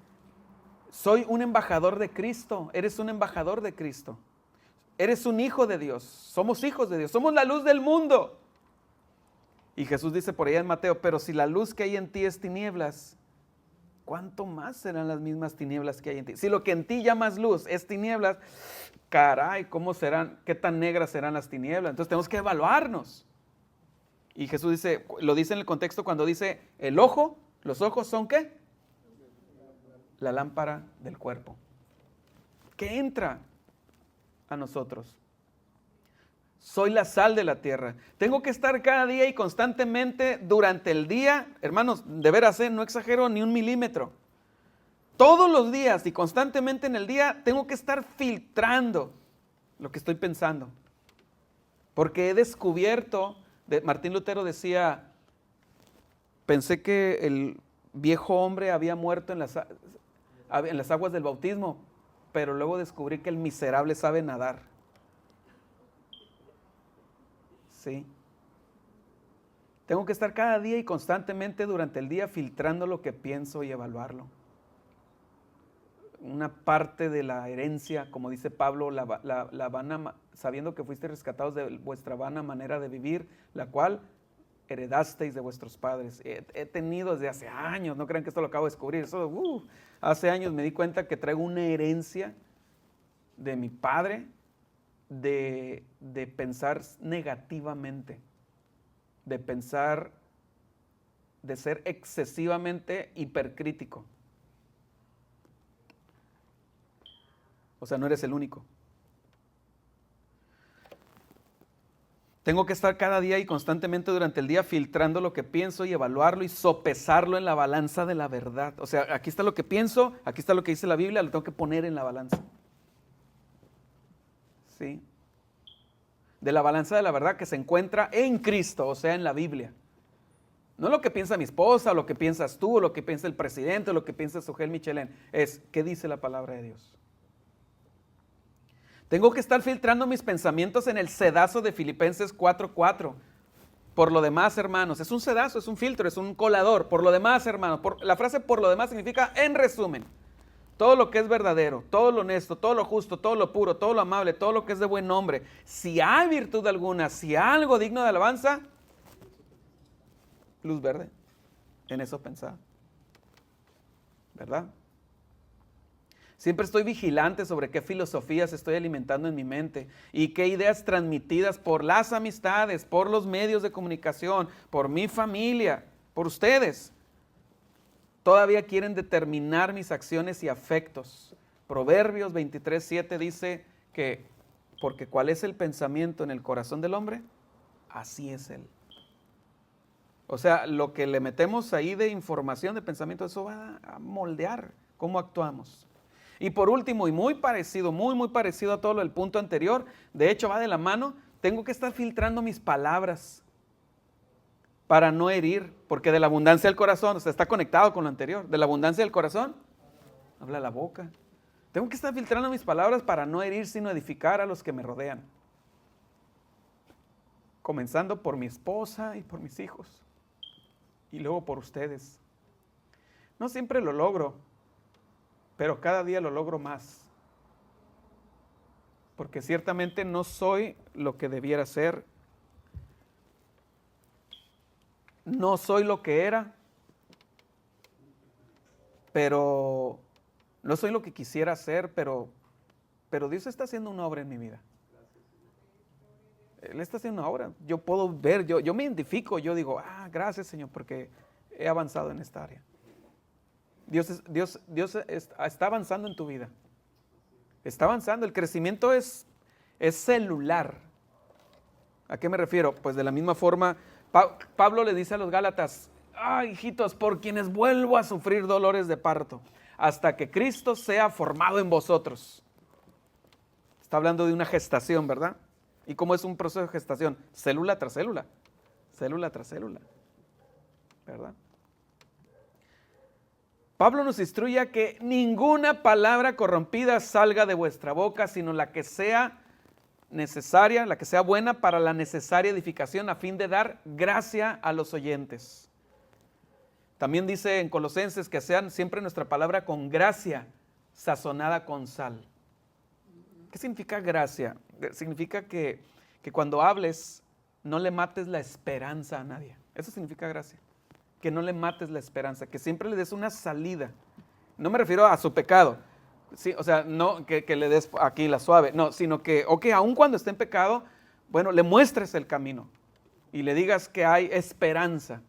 S1: Soy un embajador de Cristo, eres un embajador de Cristo. Eres un hijo de Dios, somos hijos de Dios, somos la luz del mundo. Y Jesús dice por allá en Mateo, pero si la luz que hay en ti es tinieblas, ¿cuánto más serán las mismas tinieblas que hay en ti? Si lo que en ti llamas luz es tinieblas, caray, ¿cómo serán? ¿Qué tan negras serán las tinieblas? Entonces tenemos que evaluarnos. Y Jesús dice, lo dice en el contexto cuando dice, el ojo, los ojos son ¿qué? La lámpara del cuerpo. ¿Qué entra a nosotros? Soy la sal de la tierra. Tengo que estar cada día y constantemente durante el día, hermanos, de veras, no exagero ni un milímetro. Todos los días y constantemente en el día tengo que estar filtrando lo que estoy pensando. Porque he descubierto, Martín Lutero decía, pensé que el viejo hombre había muerto en las aguas del bautismo, pero luego descubrí que el miserable sabe nadar. Sí. Tengo que estar cada día y constantemente durante el día filtrando lo que pienso y evaluarlo. Una parte de la herencia, como dice Pablo, la vana, sabiendo que fuisteis rescatados de vuestra vana manera de vivir, la cual heredasteis de vuestros padres. He tenido desde hace años, no crean que esto lo acabo de descubrir, hace años me di cuenta que traigo una herencia de mi padre, de pensar negativamente, de pensar, de ser excesivamente hipercrítico. O sea, no eres el único. Tengo que estar cada día y constantemente durante el día filtrando lo que pienso y evaluarlo y sopesarlo en la balanza de la verdad. O sea, aquí está lo que pienso, aquí está lo que dice la Biblia, lo tengo que poner en la balanza. ¿Sí? De la balanza de la verdad que se encuentra en Cristo, o sea, en la Biblia. No lo que piensa mi esposa, o lo que piensas tú, o lo que piensa el presidente, o lo que piensa Sujel Michelén. Es, ¿qué dice la palabra de Dios? Tengo que estar filtrando mis pensamientos en el sedazo de Filipenses 4:4. Por lo demás, hermanos, es un sedazo, es un filtro, es un colador. Por lo demás, hermanos, la frase por lo demás significa en resumen. Todo lo que es verdadero, todo lo honesto, todo lo justo, todo lo puro, todo lo amable, todo lo que es de buen nombre. Si hay virtud alguna, si hay algo digno de alabanza, luz verde. En eso pensaba. ¿Verdad? Siempre estoy vigilante sobre qué filosofías estoy alimentando en mi mente y qué ideas transmitidas por las amistades, por los medios de comunicación, por mi familia, por ustedes. Todavía quieren determinar mis acciones y afectos. Proverbios 23:7 dice que, porque cuál es el pensamiento en el corazón del hombre, así es él. O sea, lo que le metemos ahí de información, de pensamiento, eso va a moldear cómo actuamos. Y por último, y muy parecido, muy parecido a todo el punto anterior, de hecho va de la mano, tengo que estar filtrando mis palabras para no herir, porque de la abundancia del corazón, o sea, está conectado con lo anterior, de la abundancia del corazón, habla la boca. Tengo que estar filtrando mis palabras para no herir, sino edificar a los que me rodean. Comenzando por mi esposa y por mis hijos, y luego por ustedes. No siempre lo logro, pero cada día lo logro más. Porque ciertamente no soy lo que debiera ser. No soy lo que era. Pero no soy lo que quisiera ser, pero Dios está haciendo una obra en mi vida. Él está haciendo una obra. Yo puedo ver, yo me identifico, yo digo, gracias Señor, porque he avanzado en esta área. Dios está avanzando en tu vida. Está avanzando. El crecimiento es celular. ¿A qué me refiero? Pues de la misma forma, Pablo le dice a los Gálatas, hijitos, por quienes vuelvo a sufrir dolores de parto, hasta que Cristo sea formado en vosotros. Está hablando de una gestación, ¿verdad? ¿Y cómo es un proceso de gestación? Célula tras célula. Célula tras célula. ¿Verdad? Pablo nos instruye a que ninguna palabra corrompida salga de vuestra boca, sino la que sea necesaria, la que sea buena para la necesaria edificación a fin de dar gracia a los oyentes. También dice en Colosenses que sean siempre nuestra palabra con gracia, sazonada con sal. ¿Qué significa gracia? Significa que cuando hables no le mates la esperanza a nadie. Eso significa gracia. que no le mates la esperanza, que siempre le des una salida. No me refiero a su pecado, sí, o sea, no que le des aquí la suave, no, sino que, aun cuando esté en pecado, bueno, le muestres el camino y le digas que hay esperanza.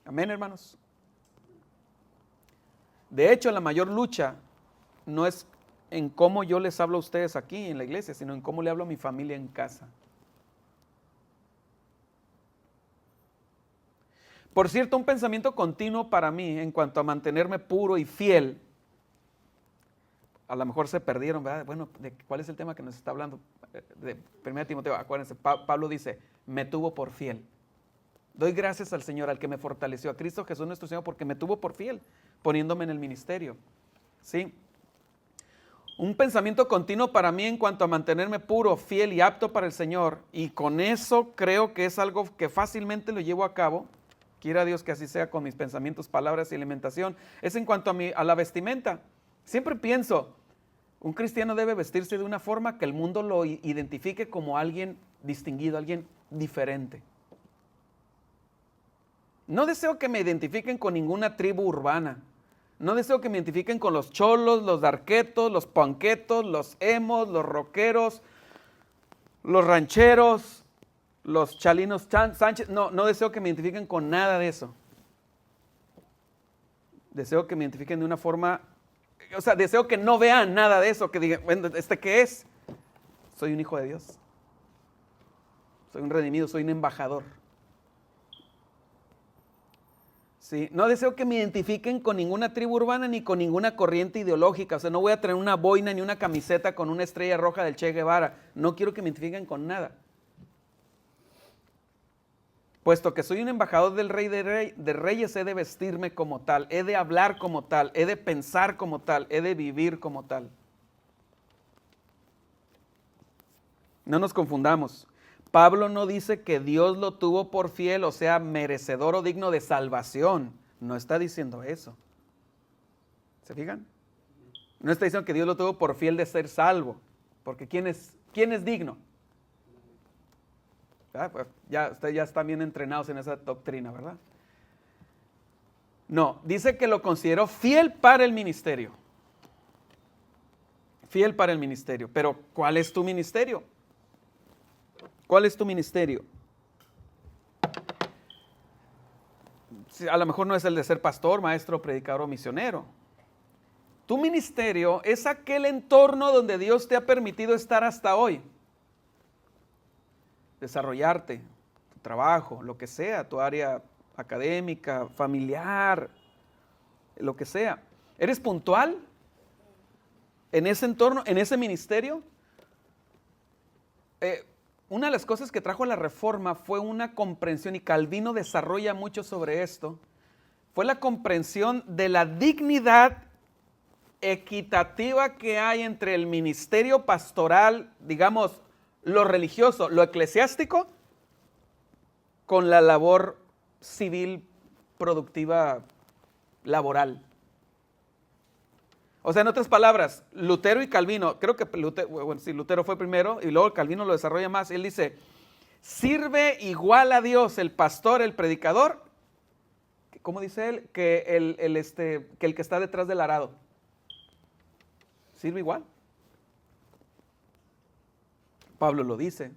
S1: Amén, hermanos. De hecho, la mayor lucha no es en cómo yo les hablo a ustedes aquí en la iglesia, sino en cómo le hablo a mi familia en casa. Por cierto, un pensamiento continuo para mí en cuanto a mantenerme puro y fiel. A lo mejor se perdieron, ¿verdad? Bueno, ¿cuál es el tema que nos está hablando? De 1 Timoteo, acuérdense, Pablo dice, me tuvo por fiel. Doy gracias al Señor, al que me fortaleció, a Cristo Jesús nuestro Señor, porque me tuvo por fiel, poniéndome en el ministerio. ¿Sí? Un pensamiento continuo para mí en cuanto a mantenerme puro, fiel y apto para el Señor, y con eso creo que es algo que fácilmente lo llevo a cabo. Quiera Dios que así sea con mis pensamientos, palabras y alimentación. Es en cuanto a la vestimenta. Siempre pienso, un cristiano debe vestirse de una forma que el mundo lo identifique como alguien distinguido, alguien diferente. No deseo que me identifiquen con ninguna tribu urbana. No deseo que me identifiquen con los cholos, los darquetos, los panquetos, los emos, los rockeros, los rancheros, los chalinos Sánchez. No deseo que me identifiquen con nada de eso. Deseo que me identifiquen de una forma, o sea, deseo que no vean nada de eso, que digan, bueno, ¿qué es? Soy un hijo de Dios. Soy un redimido, soy un embajador. Sí, no deseo que me identifiquen con ninguna tribu urbana ni con ninguna corriente ideológica. O sea, no voy a traer una boina ni una camiseta con una estrella roja del Che Guevara. No quiero que me identifiquen con nada. Puesto que soy un embajador del Rey de Reyes, he de vestirme como tal, he de hablar como tal, he de pensar como tal, he de vivir como tal. No nos confundamos. Pablo no dice que Dios lo tuvo por fiel, o sea, merecedor o digno de salvación. No está diciendo eso. ¿Se fijan? No está diciendo que Dios lo tuvo por fiel de ser salvo. Porque ¿quién es digno? Pues ustedes ya están bien entrenados en esa doctrina, ¿verdad? No, dice que lo consideró fiel para el ministerio. Fiel para el ministerio. Pero ¿cuál es tu ministerio? ¿Cuál es tu ministerio? A lo mejor no es el de ser pastor, maestro, predicador o misionero. Tu ministerio es aquel entorno donde Dios te ha permitido estar hasta hoy. Desarrollarte, tu trabajo, lo que sea, tu área académica, familiar, lo que sea. ¿Eres puntual en ese entorno, en ese ministerio? Una de las cosas que trajo la Reforma fue una comprensión, y Calvino desarrolla mucho sobre esto, fue la comprensión de la dignidad equitativa que hay entre el ministerio pastoral, digamos, lo religioso, lo eclesiástico, con la labor civil productiva laboral. O sea, en otras palabras, Lutero y Calvino, creo que Lutero fue primero y luego Calvino lo desarrolla más. Él dice, sirve igual a Dios el pastor, el predicador, ¿cómo dice él? Que el que está detrás del arado. ¿Sirve igual? Pablo lo dice.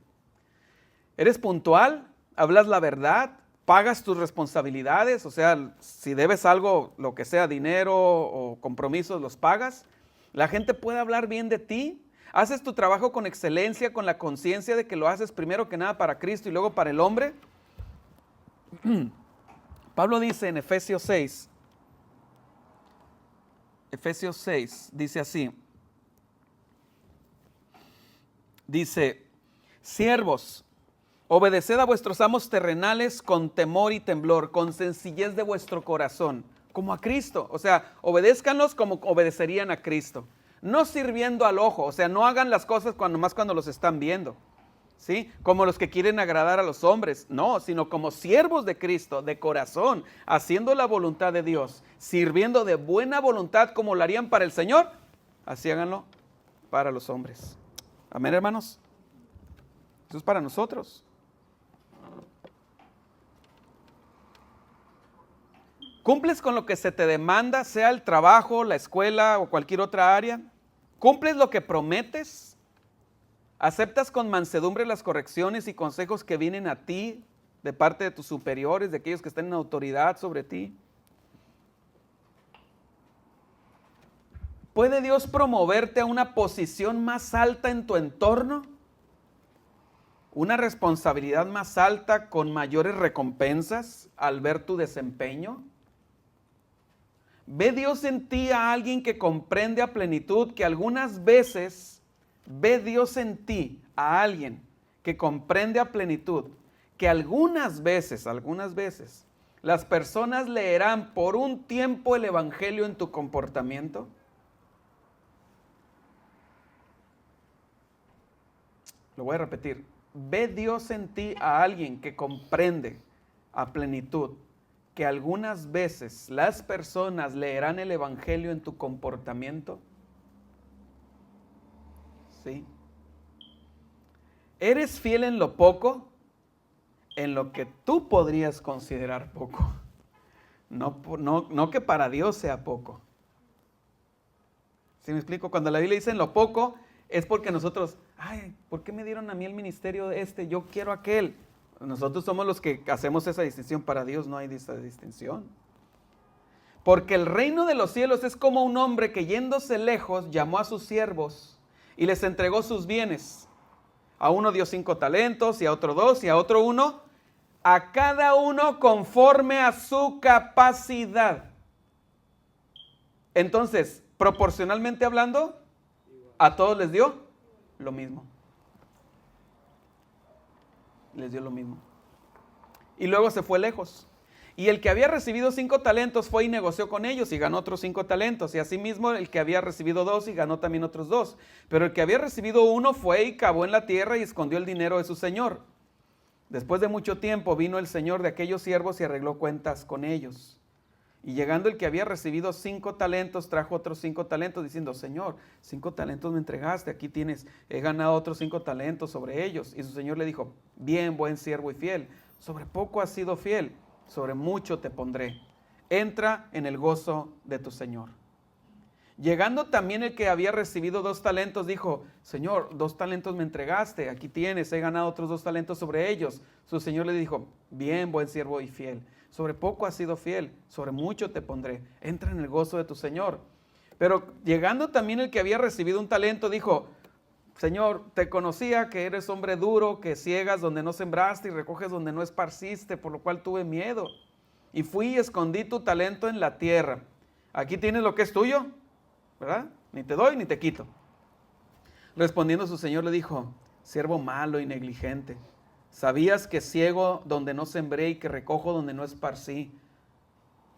S1: ¿Eres puntual? ¿Hablas la verdad? ¿Pagas tus responsabilidades? O sea, si debes algo, lo que sea, dinero o compromisos, los pagas. La gente puede hablar bien de ti. ¿Haces tu trabajo con excelencia, con la conciencia de que lo haces primero que nada para Cristo y luego para el hombre? Pablo dice en Efesios 6, dice así. Dice, siervos, obedeced a vuestros amos terrenales con temor y temblor, con sencillez de vuestro corazón, como a Cristo. O sea, obedézcanlos como obedecerían a Cristo. No sirviendo al ojo, o sea, no hagan las cosas cuando los están viendo, ¿sí? Como los que quieren agradar a los hombres, no, sino como siervos de Cristo, de corazón, haciendo la voluntad de Dios, sirviendo de buena voluntad como lo harían para el Señor, así háganlo para los hombres. Amén, hermanos. Eso es para nosotros. ¿Cumples con lo que se te demanda, sea el trabajo, la escuela o cualquier otra área? ¿Cumples lo que prometes? ¿Aceptas con mansedumbre las correcciones y consejos que vienen a ti de parte de tus superiores, de aquellos que están en autoridad sobre ti? ¿Puede Dios promoverte a una posición más alta en tu entorno? ¿Una responsabilidad más alta con mayores recompensas al ver tu desempeño? ¿Ve Dios en ti a alguien que comprende a plenitud que algunas veces, ve Dios en ti a alguien que comprende a plenitud que algunas veces, las personas leerán por un tiempo el evangelio en tu comportamiento? Lo voy a repetir. ¿Ve Dios en ti a alguien que comprende a plenitud que algunas veces las personas leerán el evangelio en tu comportamiento? ¿Sí? ¿Eres fiel en lo poco? En lo que tú podrías considerar poco. No que para Dios sea poco. ¿Sí me explico? Cuando la Biblia dice en lo poco, es porque nosotros, ay, ¿por qué me dieron a mí el ministerio de este? Yo quiero aquel. Nosotros somos los que hacemos esa distinción. Para Dios no hay esa distinción. Porque el reino de los cielos es como un hombre que yéndose lejos llamó a sus siervos y les entregó sus bienes. A uno dio 5 talentos y a otro 2 y a otro 1. A cada uno conforme a su capacidad. Entonces, proporcionalmente hablando, a todos les dio lo mismo. Les dio lo mismo. Y luego se fue lejos. Y el que había recibido 5 talentos fue y negoció con ellos y ganó otros 5 talentos. Y asimismo el que había recibido 2 y ganó también otros 2. Pero el que había recibido 1 fue y cavó en la tierra y escondió el dinero de su señor. Después de mucho tiempo vino el señor de aquellos siervos y arregló cuentas con ellos. Y llegando el que había recibido 5 talentos, trajo otros 5 talentos, diciendo, Señor, 5 talentos me entregaste, aquí tienes, he ganado otros 5 talentos sobre ellos. Y su señor le dijo, bien, buen siervo y fiel, sobre poco has sido fiel, sobre mucho te pondré. Entra en el gozo de tu señor. Llegando también el que había recibido 2 talentos, dijo, Señor, 2 talentos me entregaste, aquí tienes, he ganado otros 2 talentos sobre ellos. Su señor le dijo, bien, buen siervo y fiel, sobre poco has sido fiel, sobre mucho te pondré, entra en el gozo de tu señor. Pero llegando también el que había recibido 1 talento, dijo, Señor, te conocía que eres hombre duro, que ciegas donde no sembraste y recoges donde no esparciste, por lo cual tuve miedo. Y fui y escondí tu talento en la tierra. Aquí tienes lo que es tuyo, ¿verdad? Ni te doy ni te quito. Respondiendo su señor le dijo, siervo malo y negligente, ¿sabías que ciego donde no sembré y que recojo donde no esparcí?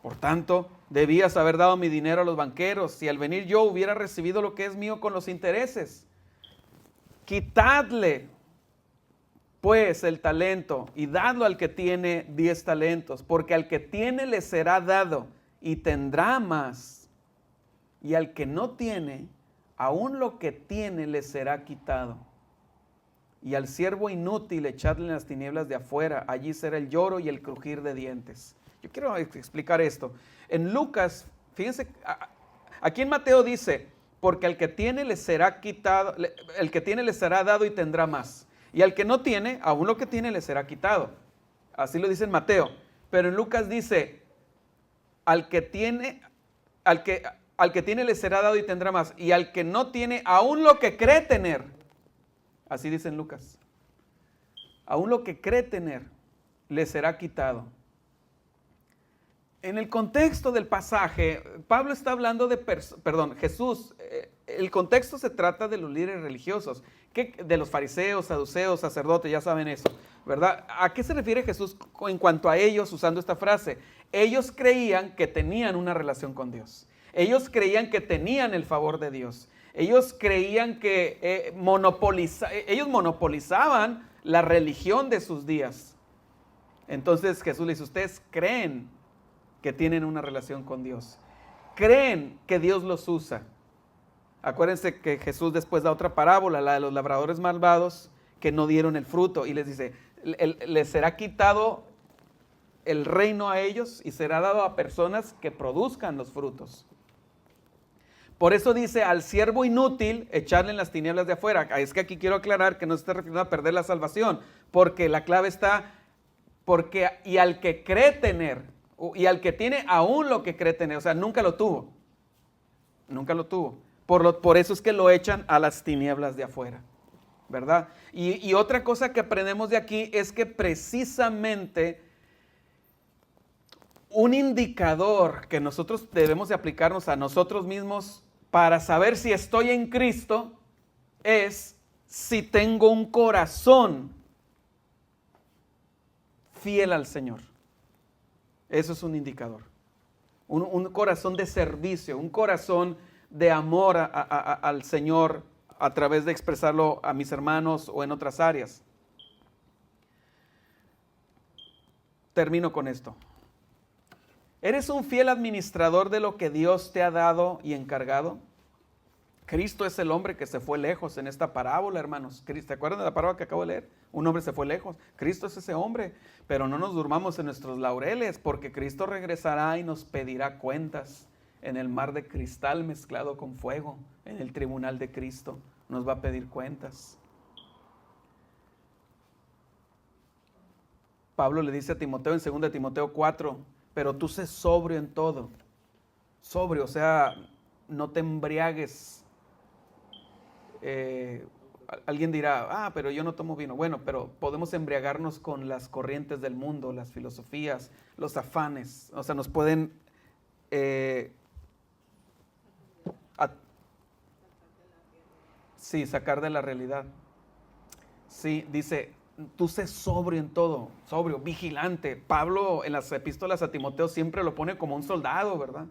S1: Por tanto, debías haber dado mi dinero a los banqueros, si al venir yo hubiera recibido lo que es mío con los intereses. Quitadle, pues, el talento y dadlo al que tiene 10 talentos, porque al que tiene le será dado y tendrá más. Y al que no tiene, aún lo que tiene le será quitado. Y al siervo inútil echadle en las tinieblas de afuera, allí será el lloro y el crujir de dientes. Yo quiero explicar esto. En Lucas, fíjense, aquí en Mateo dice, porque al que tiene le será quitado, el que tiene le será dado y tendrá más. Y al que no tiene, aún lo que tiene le será quitado. Así lo dice en Mateo. Pero en Lucas dice, al que tiene le será dado y tendrá más. Y al que no tiene, aún lo que cree tener. Así dice en Lucas. Aún lo que cree tener le será quitado. En el contexto del pasaje, Pablo está hablando Jesús, el contexto se trata de los líderes religiosos, de los fariseos, saduceos, sacerdotes, ya saben eso, ¿verdad? ¿A qué se refiere Jesús en cuanto a ellos usando esta frase? Ellos creían que tenían una relación con Dios. Ellos creían que tenían el favor de Dios. Ellos creían que ellos monopolizaban la religión de sus días. Entonces Jesús les dice, ustedes creen que tienen una relación con Dios. Creen que Dios los usa. Acuérdense que Jesús después da otra parábola, la de los labradores malvados que no dieron el fruto. Y les dice, les será quitado el reino a ellos y será dado a personas que produzcan los frutos. Por eso dice, al siervo inútil, echarle en las tinieblas de afuera. Es que aquí quiero aclarar que no se está refiriendo a perder la salvación, porque la clave está, y al que cree tener, y al que tiene aún lo que cree tener, o sea, nunca lo tuvo. Nunca lo tuvo. Por eso es que lo echan a las tinieblas de afuera, ¿verdad? Y otra cosa que aprendemos de aquí es que precisamente un indicador que nosotros debemos de aplicarnos a nosotros mismos para saber si estoy en Cristo es si tengo un corazón fiel al Señor. Eso es un indicador. Un corazón de servicio, un corazón de amor al Señor a través de expresarlo a mis hermanos o en otras áreas. Termino con esto. ¿Eres un fiel administrador de lo que Dios te ha dado y encargado? Cristo es el hombre que se fue lejos en esta parábola, hermanos. ¿Te acuerdan de la parábola que acabo de leer? Un hombre se fue lejos. Cristo es ese hombre. Pero no nos durmamos en nuestros laureles, porque Cristo regresará y nos pedirá cuentas en el mar de cristal mezclado con fuego. En el tribunal de Cristo nos va a pedir cuentas. Pablo le dice a Timoteo en 2 Timoteo 4, pero tú sé sobrio en todo. Sobrio, o sea, no te embriagues. Alguien dirá, pero yo no tomo vino. Bueno, pero podemos embriagarnos con las corrientes del mundo, las filosofías, los afanes. O sea, nos pueden sacar de la realidad. Sí, dice, tú sé sobrio en todo, sobrio, vigilante. Pablo en las epístolas a Timoteo siempre lo pone como un soldado, ¿verdad?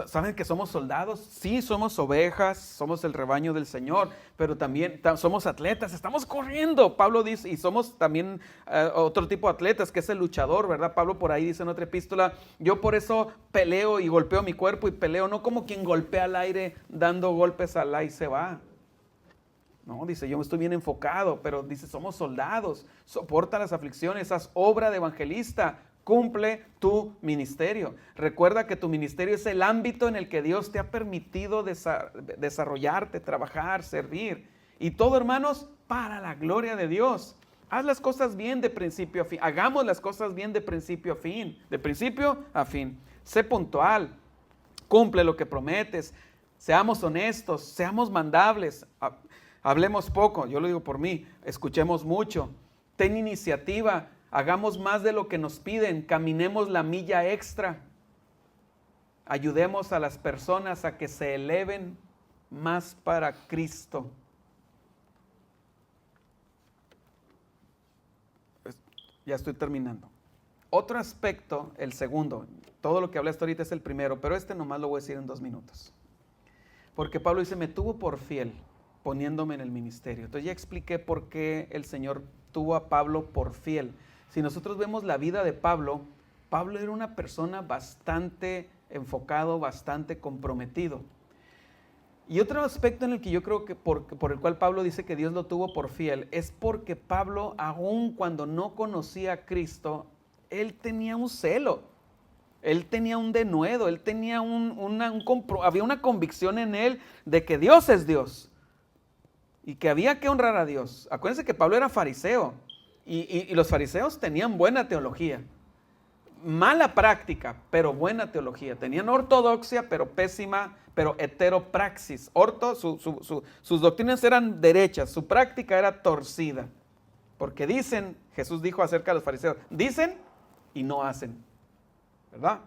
S1: ¿Saben que somos soldados? Sí, somos ovejas, somos el rebaño del Señor, pero también somos atletas, estamos corriendo. Pablo dice, y somos también otro tipo de atletas, que es el luchador, ¿verdad? Pablo por ahí dice en otra epístola, yo por eso peleo y golpeo mi cuerpo y peleo, no como quien golpea al aire dando golpes al aire y se va. No, dice, yo estoy bien enfocado, pero dice, somos soldados, soporta las aflicciones, haz obra de evangelista, cumple tu ministerio. Recuerda que tu ministerio es el ámbito en el que Dios te ha permitido desarrollarte, trabajar, servir. Y todo, hermanos, para la gloria de Dios. Haz las cosas bien de principio a fin. Hagamos las cosas bien de principio a fin. De principio a fin. Sé puntual. Cumple lo que prometes. Seamos honestos. Seamos mandables. Hablemos poco. Yo lo digo por mí. Escuchemos mucho. Ten iniciativa. Hagamos más de lo que nos piden, caminemos la milla extra, ayudemos a las personas a que se eleven más para Cristo. Ya estoy terminando. Otro aspecto, el segundo, todo lo que hablé hasta ahorita es el primero, pero nomás lo voy a decir en 2 minutos. Porque Pablo dice, me tuvo por fiel poniéndome en el ministerio. Entonces ya expliqué por qué el Señor tuvo a Pablo por fiel. Si nosotros vemos la vida de Pablo, Pablo era una persona bastante enfocado, bastante comprometido. Y otro aspecto en el que yo creo que por el cual Pablo dice que Dios lo tuvo por fiel, es porque Pablo, aun cuando no conocía a Cristo, él tenía un celo, él tenía un denuedo, él tenía había una convicción en él de que Dios es Dios y que había que honrar a Dios. Acuérdense que Pablo era fariseo. Y los fariseos tenían buena teología, mala práctica, pero buena teología. Tenían ortodoxia, pero pésima, pero heteropraxis. Sus doctrinas eran derechas, su práctica era torcida. Porque dicen, Jesús dijo acerca de los fariseos, dicen y no hacen, ¿verdad?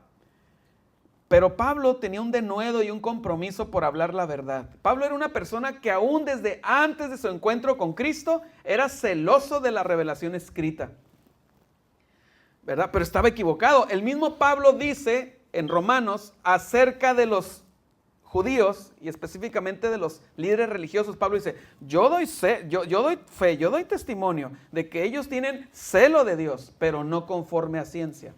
S1: Pero Pablo tenía un denuedo y un compromiso por hablar la verdad. Pablo era una persona que aún desde antes de su encuentro con Cristo era celoso de la revelación escrita, ¿verdad? Pero estaba equivocado. El mismo Pablo dice en Romanos acerca de los judíos y específicamente de los líderes religiosos. Pablo dice, yo doy fe, yo doy testimonio de que ellos tienen celo de Dios, pero no conforme a ciencia.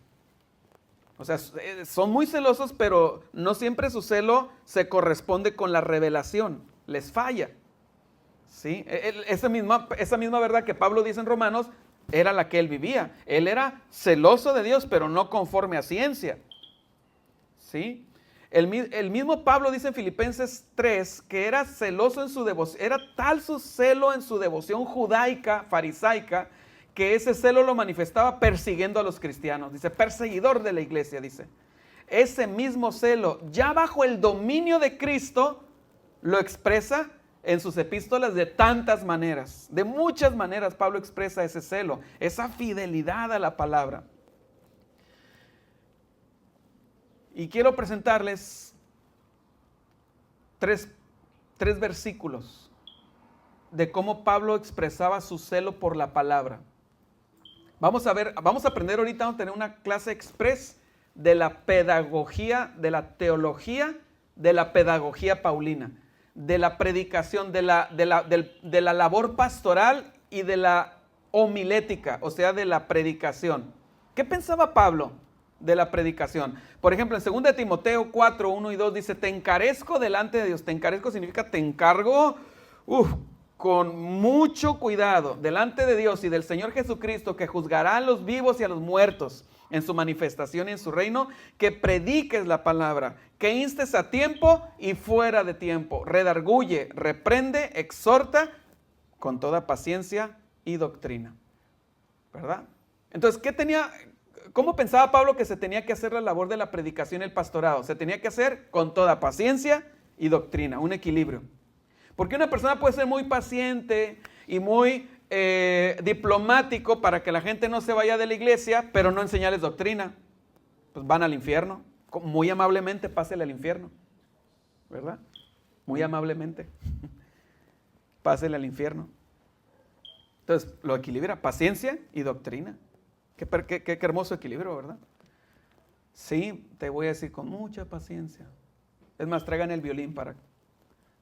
S1: O sea, son muy celosos, pero no siempre su celo se corresponde con la revelación. Les falla. ¿Sí? Esa misma verdad que Pablo dice en Romanos, era la que él vivía. Él era celoso de Dios, pero no conforme a ciencia. ¿Sí? El mismo Pablo dice en Filipenses 3 que era celoso en su devoción, era tal su celo en su devoción judaica, farisaica, que ese celo lo manifestaba persiguiendo a los cristianos. Dice, perseguidor de la iglesia, dice. Ese mismo celo, ya bajo el dominio de Cristo, lo expresa en sus epístolas de tantas maneras. De muchas maneras Pablo expresa ese celo, esa fidelidad a la palabra. Y quiero presentarles tres versículos de cómo Pablo expresaba su celo por la palabra. Vamos a aprender ahorita, vamos a tener una clase express de la pedagogía, de la teología, de la pedagogía paulina, de la predicación, de la labor pastoral y de la homilética, o sea, de la predicación. ¿Qué pensaba Pablo de la predicación? Por ejemplo, en 2 Timoteo 4, 1 y 2 dice, te encarezco delante de Dios. Te encarezco significa te encargo con mucho cuidado delante de Dios y del Señor Jesucristo, que juzgará a los vivos y a los muertos en su manifestación y en su reino, que prediques la palabra, que instes a tiempo y fuera de tiempo, redarguye, reprende, exhorta con toda paciencia y doctrina. ¿Verdad? Entonces, ¿cómo pensaba Pablo que se tenía que hacer la labor de la predicación y el pastorado? Se tenía que hacer con toda paciencia y doctrina, un equilibrio. Porque una persona puede ser muy paciente y muy diplomático para que la gente no se vaya de la iglesia, pero no enseñarles doctrina. Pues van al infierno. Muy amablemente, pásele al infierno. ¿Verdad? Muy amablemente. Pásele al infierno. Entonces, lo equilibra, paciencia y doctrina. Qué hermoso equilibrio, ¿verdad? Sí, te voy a decir con mucha paciencia. Es más, traigan el violín para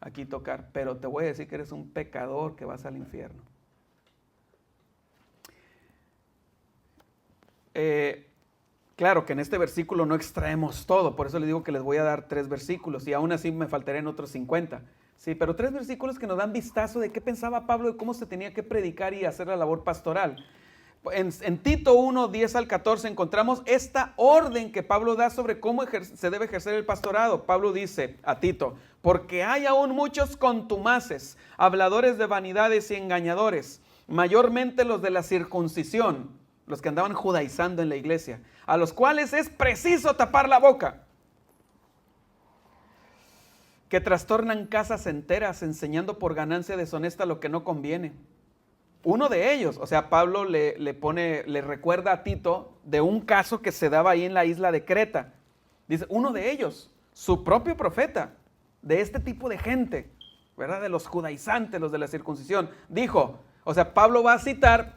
S1: aquí tocar, pero te voy a decir que eres un pecador que vas al infierno. Claro que en este versículo no extraemos todo, por eso les digo que les voy a dar 3 versículos y aún así me faltarían otros 50. Sí, pero 3 versículos que nos dan vistazo de qué pensaba Pablo, de cómo se tenía que predicar y hacer la labor pastoral. En Tito 1, 10 al 14 encontramos esta orden que Pablo da sobre cómo se debe ejercer el pastorado. Pablo dice a Tito, porque hay aún muchos contumaces, habladores de vanidades y engañadores, mayormente los de la circuncisión, los que andaban judaizando en la iglesia, a los cuales es preciso tapar la boca, que trastornan casas enteras enseñando por ganancia deshonesta lo que no conviene. Uno de ellos, o sea, Pablo le recuerda a Tito de un caso que se daba ahí en la isla de Creta. Dice, uno de ellos, su propio profeta, de este tipo de gente, ¿verdad? De los judaizantes, los de la circuncisión, dijo, o sea, Pablo va a citar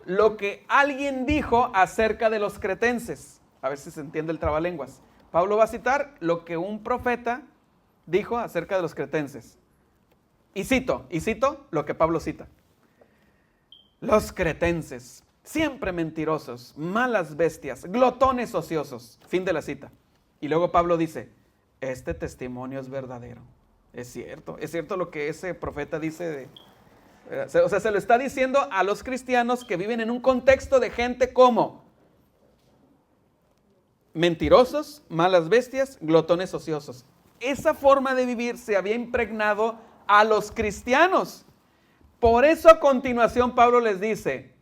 S1: lo que alguien dijo acerca de los cretenses. A ver si se entiende el trabalenguas. Pablo va a citar lo que un profeta dijo acerca de los cretenses. Y cito lo que Pablo cita. Los cretenses, siempre mentirosos, malas bestias, glotones ociosos. Fin de la cita. Y luego Pablo dice, este testimonio es verdadero. Es cierto lo que ese profeta dice. O sea, se lo está diciendo a los cristianos que viven en un contexto de gente como mentirosos, malas bestias, glotones ociosos. Esa forma de vivir se había impregnado a los cristianos. Por eso a continuación Pablo les dice,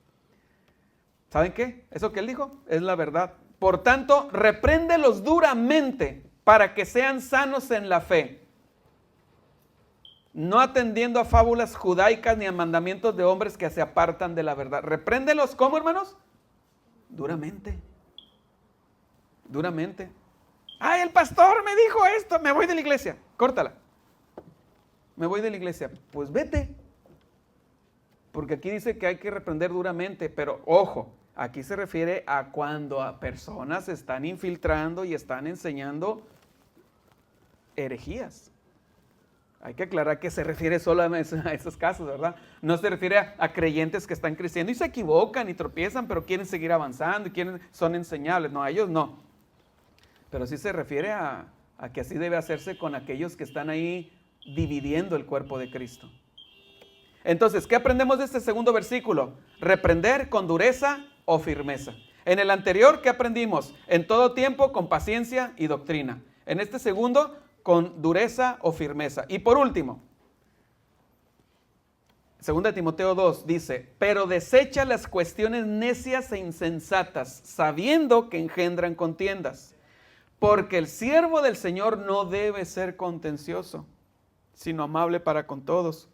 S1: ¿saben qué? Eso que él dijo es la verdad. Por tanto, repréndelos duramente para que sean sanos en la fe, no atendiendo a fábulas judaicas ni a mandamientos de hombres que se apartan de la verdad. Repréndelos, ¿cómo, hermanos? Duramente. Ay, el pastor me dijo esto, me voy de la iglesia. Córtala. Me voy de la iglesia. Pues vete. Porque aquí dice que hay que reprender duramente, pero ojo, aquí se refiere a cuando a personas se están infiltrando y están enseñando herejías. Hay que aclarar que se refiere solo a esos casos, ¿verdad? No se refiere a creyentes que están creciendo y se equivocan y tropiezan, pero quieren seguir avanzando y son enseñables. No, a ellos no. Pero sí se refiere a que así debe hacerse con aquellos que están ahí dividiendo el cuerpo de Cristo. Entonces, ¿qué aprendemos de este segundo versículo? Reprender con dureza o firmeza. En el anterior, ¿qué aprendimos? En todo tiempo, con paciencia y doctrina. En este segundo, con dureza o firmeza. Y por último, 2 Timoteo 2 dice, pero desecha las cuestiones necias e insensatas, sabiendo que engendran contiendas. Porque el siervo del Señor no debe ser contencioso, sino amable para con todos,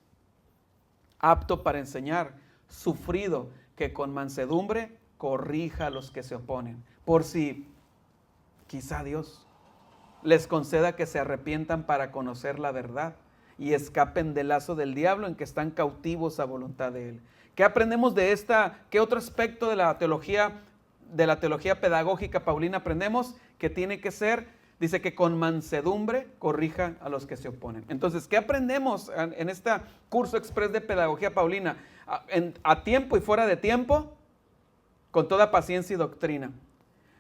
S1: apto para enseñar, sufrido, que con mansedumbre corrija a los que se oponen. Por si quizá Dios les conceda que se arrepientan para conocer la verdad y escapen del lazo del diablo en que están cautivos a voluntad de él. ¿Qué aprendemos de esta? ¿Qué otro aspecto de la teología pedagógica paulina aprendemos? Que tiene que ser, dice que con mansedumbre corrija a los que se oponen. Entonces, ¿qué aprendemos en este curso express de pedagogía paulina? A tiempo y fuera de tiempo, con toda paciencia y doctrina.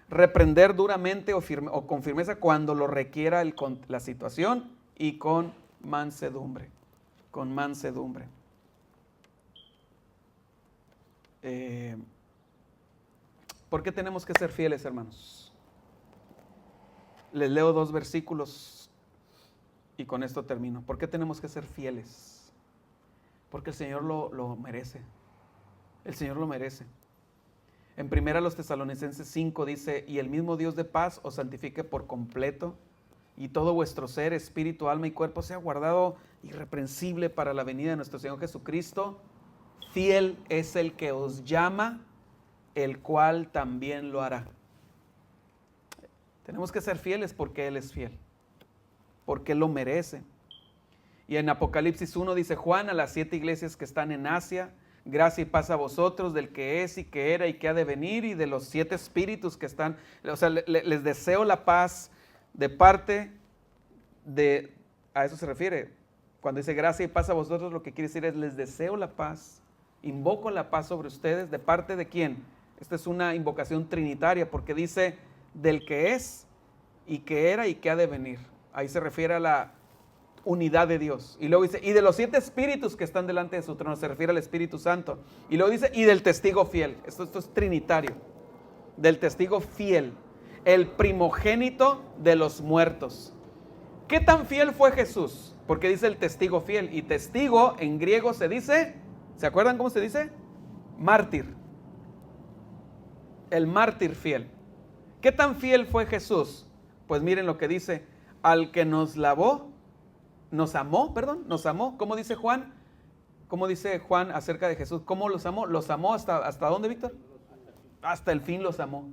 S1: Reprender duramente o con firmeza cuando lo requiera la situación y con mansedumbre. Con mansedumbre. ¿Por qué tenemos que ser fieles, hermanos? Les leo 2 versículos y con esto termino. ¿Por qué tenemos que ser fieles? Porque el Señor lo merece. El Señor lo merece. En 1 Tesalonicenses 5 dice, y el mismo Dios de paz os santifique por completo, y todo vuestro ser, espíritu, alma y cuerpo sea guardado irreprensible para la venida de nuestro Señor Jesucristo. Fiel es el que os llama, el cual también lo hará. Tenemos que ser fieles porque Él es fiel, porque Él lo merece. Y en Apocalipsis 1 dice Juan a las 7 iglesias que están en Asia, gracia y paz a vosotros, del que es y que era y que ha de venir, y de los 7 espíritus que están, o sea, les deseo la paz de parte de, a eso se refiere, cuando dice gracia y paz a vosotros, lo que quiere decir es les deseo la paz, invoco la paz sobre ustedes, ¿de parte de quién? Esta es una invocación trinitaria, porque dice del que es y que era y que ha de venir, ahí se refiere a la unidad de Dios. Y luego dice, y de los 7 espíritus que están delante de su trono, se refiere al Espíritu Santo. Y luego dice, y del testigo fiel. Esto es trinitario. Del testigo fiel. El primogénito de los muertos. ¿Qué tan fiel fue Jesús? Porque dice el testigo fiel. Y testigo en griego se dice, ¿se acuerdan cómo se dice? Mártir. El mártir fiel. ¿Qué tan fiel fue Jesús? Pues miren lo que dice, al que nos lavó, nos amó. ¿Cómo dice Juan? ¿Cómo dice Juan acerca de Jesús? ¿Cómo los amó? ¿Los amó hasta dónde, Víctor? Hasta el fin los amó.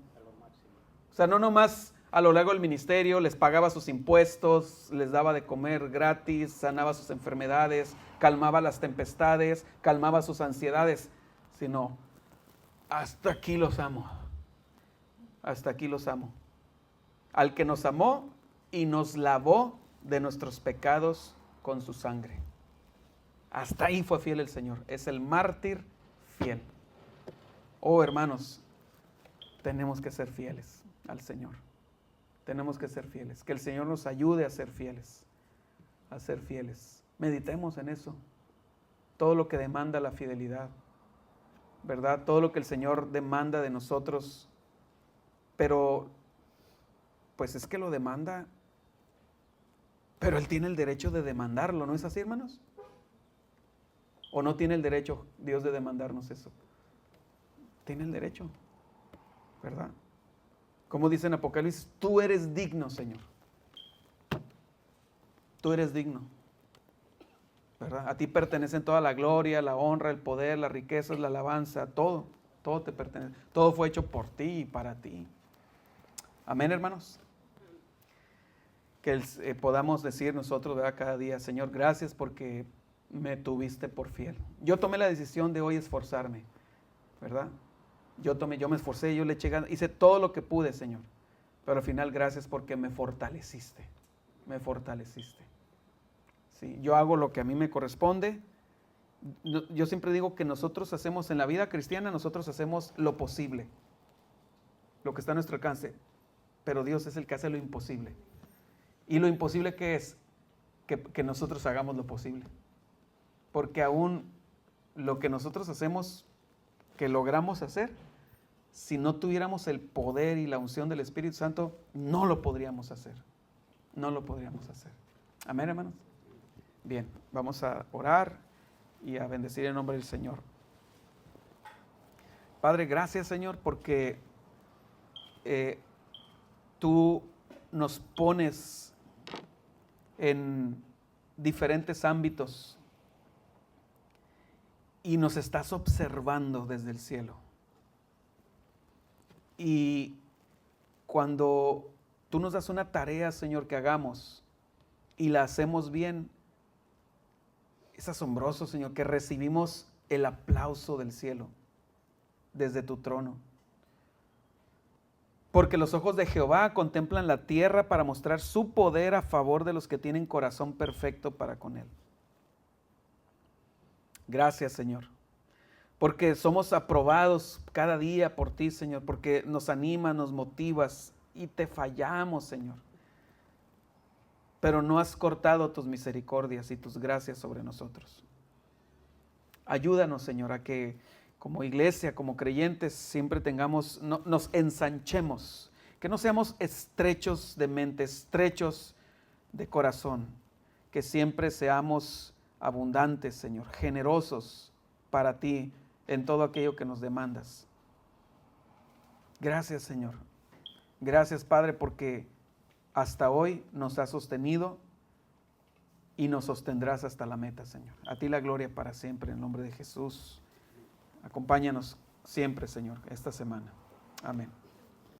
S1: O sea, no nomás a lo largo del ministerio les pagaba sus impuestos, les daba de comer gratis, sanaba sus enfermedades, calmaba las tempestades, calmaba sus ansiedades, sino hasta aquí los amo. Hasta aquí los amo. Al que nos amó y nos lavó de nuestros pecados con su sangre. Hasta ahí fue fiel el Señor. Es el mártir fiel. Oh, hermanos, tenemos que ser fieles al Señor. Tenemos que ser fieles. Que el Señor nos ayude a ser fieles. A ser fieles. Meditemos en eso. Todo lo que demanda la fidelidad, ¿verdad? Todo lo que el Señor demanda de nosotros. Pero, pues es que lo demanda, pero Él tiene el derecho de demandarlo, ¿no es así, hermanos? ¿O no tiene el derecho Dios de demandarnos eso? Tiene el derecho, ¿verdad? Como dice en Apocalipsis, tú eres digno, Señor. Tú eres digno, ¿verdad? A ti pertenecen toda la gloria, la honra, el poder, las riquezas, la alabanza, todo te pertenece. Todo fue hecho por ti y para ti. Amén, hermanos. Que podamos decir nosotros, ¿verdad? Cada día, Señor, gracias porque me tuviste por fiel. Yo tomé la decisión de hoy esforzarme, ¿verdad? Yo me esforcé, yo le eché ganas, hice todo lo que pude, Señor. Pero al final, gracias porque me fortaleciste. Me fortaleciste. Sí, yo hago lo que a mí me corresponde. Yo siempre digo que nosotros hacemos en la vida cristiana, nosotros hacemos lo posible, lo que está a nuestro alcance. Pero Dios es el que hace lo imposible. ¿Y lo imposible qué es? Que nosotros hagamos lo posible. Porque aún lo que nosotros hacemos, que logramos hacer, si no tuviéramos el poder y la unción del Espíritu Santo, no lo podríamos hacer. No lo podríamos hacer. Amén, hermanos. Bien, vamos a orar y a bendecir en nombre del Señor. Padre, gracias, Señor, porque tú nos pones en diferentes ámbitos y nos estás observando desde el cielo. Y cuando tú nos das una tarea, Señor, que hagamos y la hacemos bien, es asombroso, Señor, que recibimos el aplauso del cielo desde tu trono. Porque los ojos de Jehová contemplan la tierra para mostrar su poder a favor de los que tienen corazón perfecto para con él. Gracias, Señor, porque somos aprobados cada día por ti, Señor, porque nos animas, nos motivas y te fallamos, Señor. Pero no has cortado tus misericordias y tus gracias sobre nosotros. Ayúdanos, Señor, a que como iglesia, como creyentes, siempre nos ensanchemos, que no seamos estrechos de mente, estrechos de corazón, que siempre seamos abundantes, Señor, generosos para ti en todo aquello que nos demandas. Gracias, Señor. Gracias, Padre, porque hasta hoy nos has sostenido y nos sostendrás hasta la meta, Señor. A ti la gloria para siempre, en el nombre de Jesús. Acompáñanos siempre, Señor, esta semana. Amén.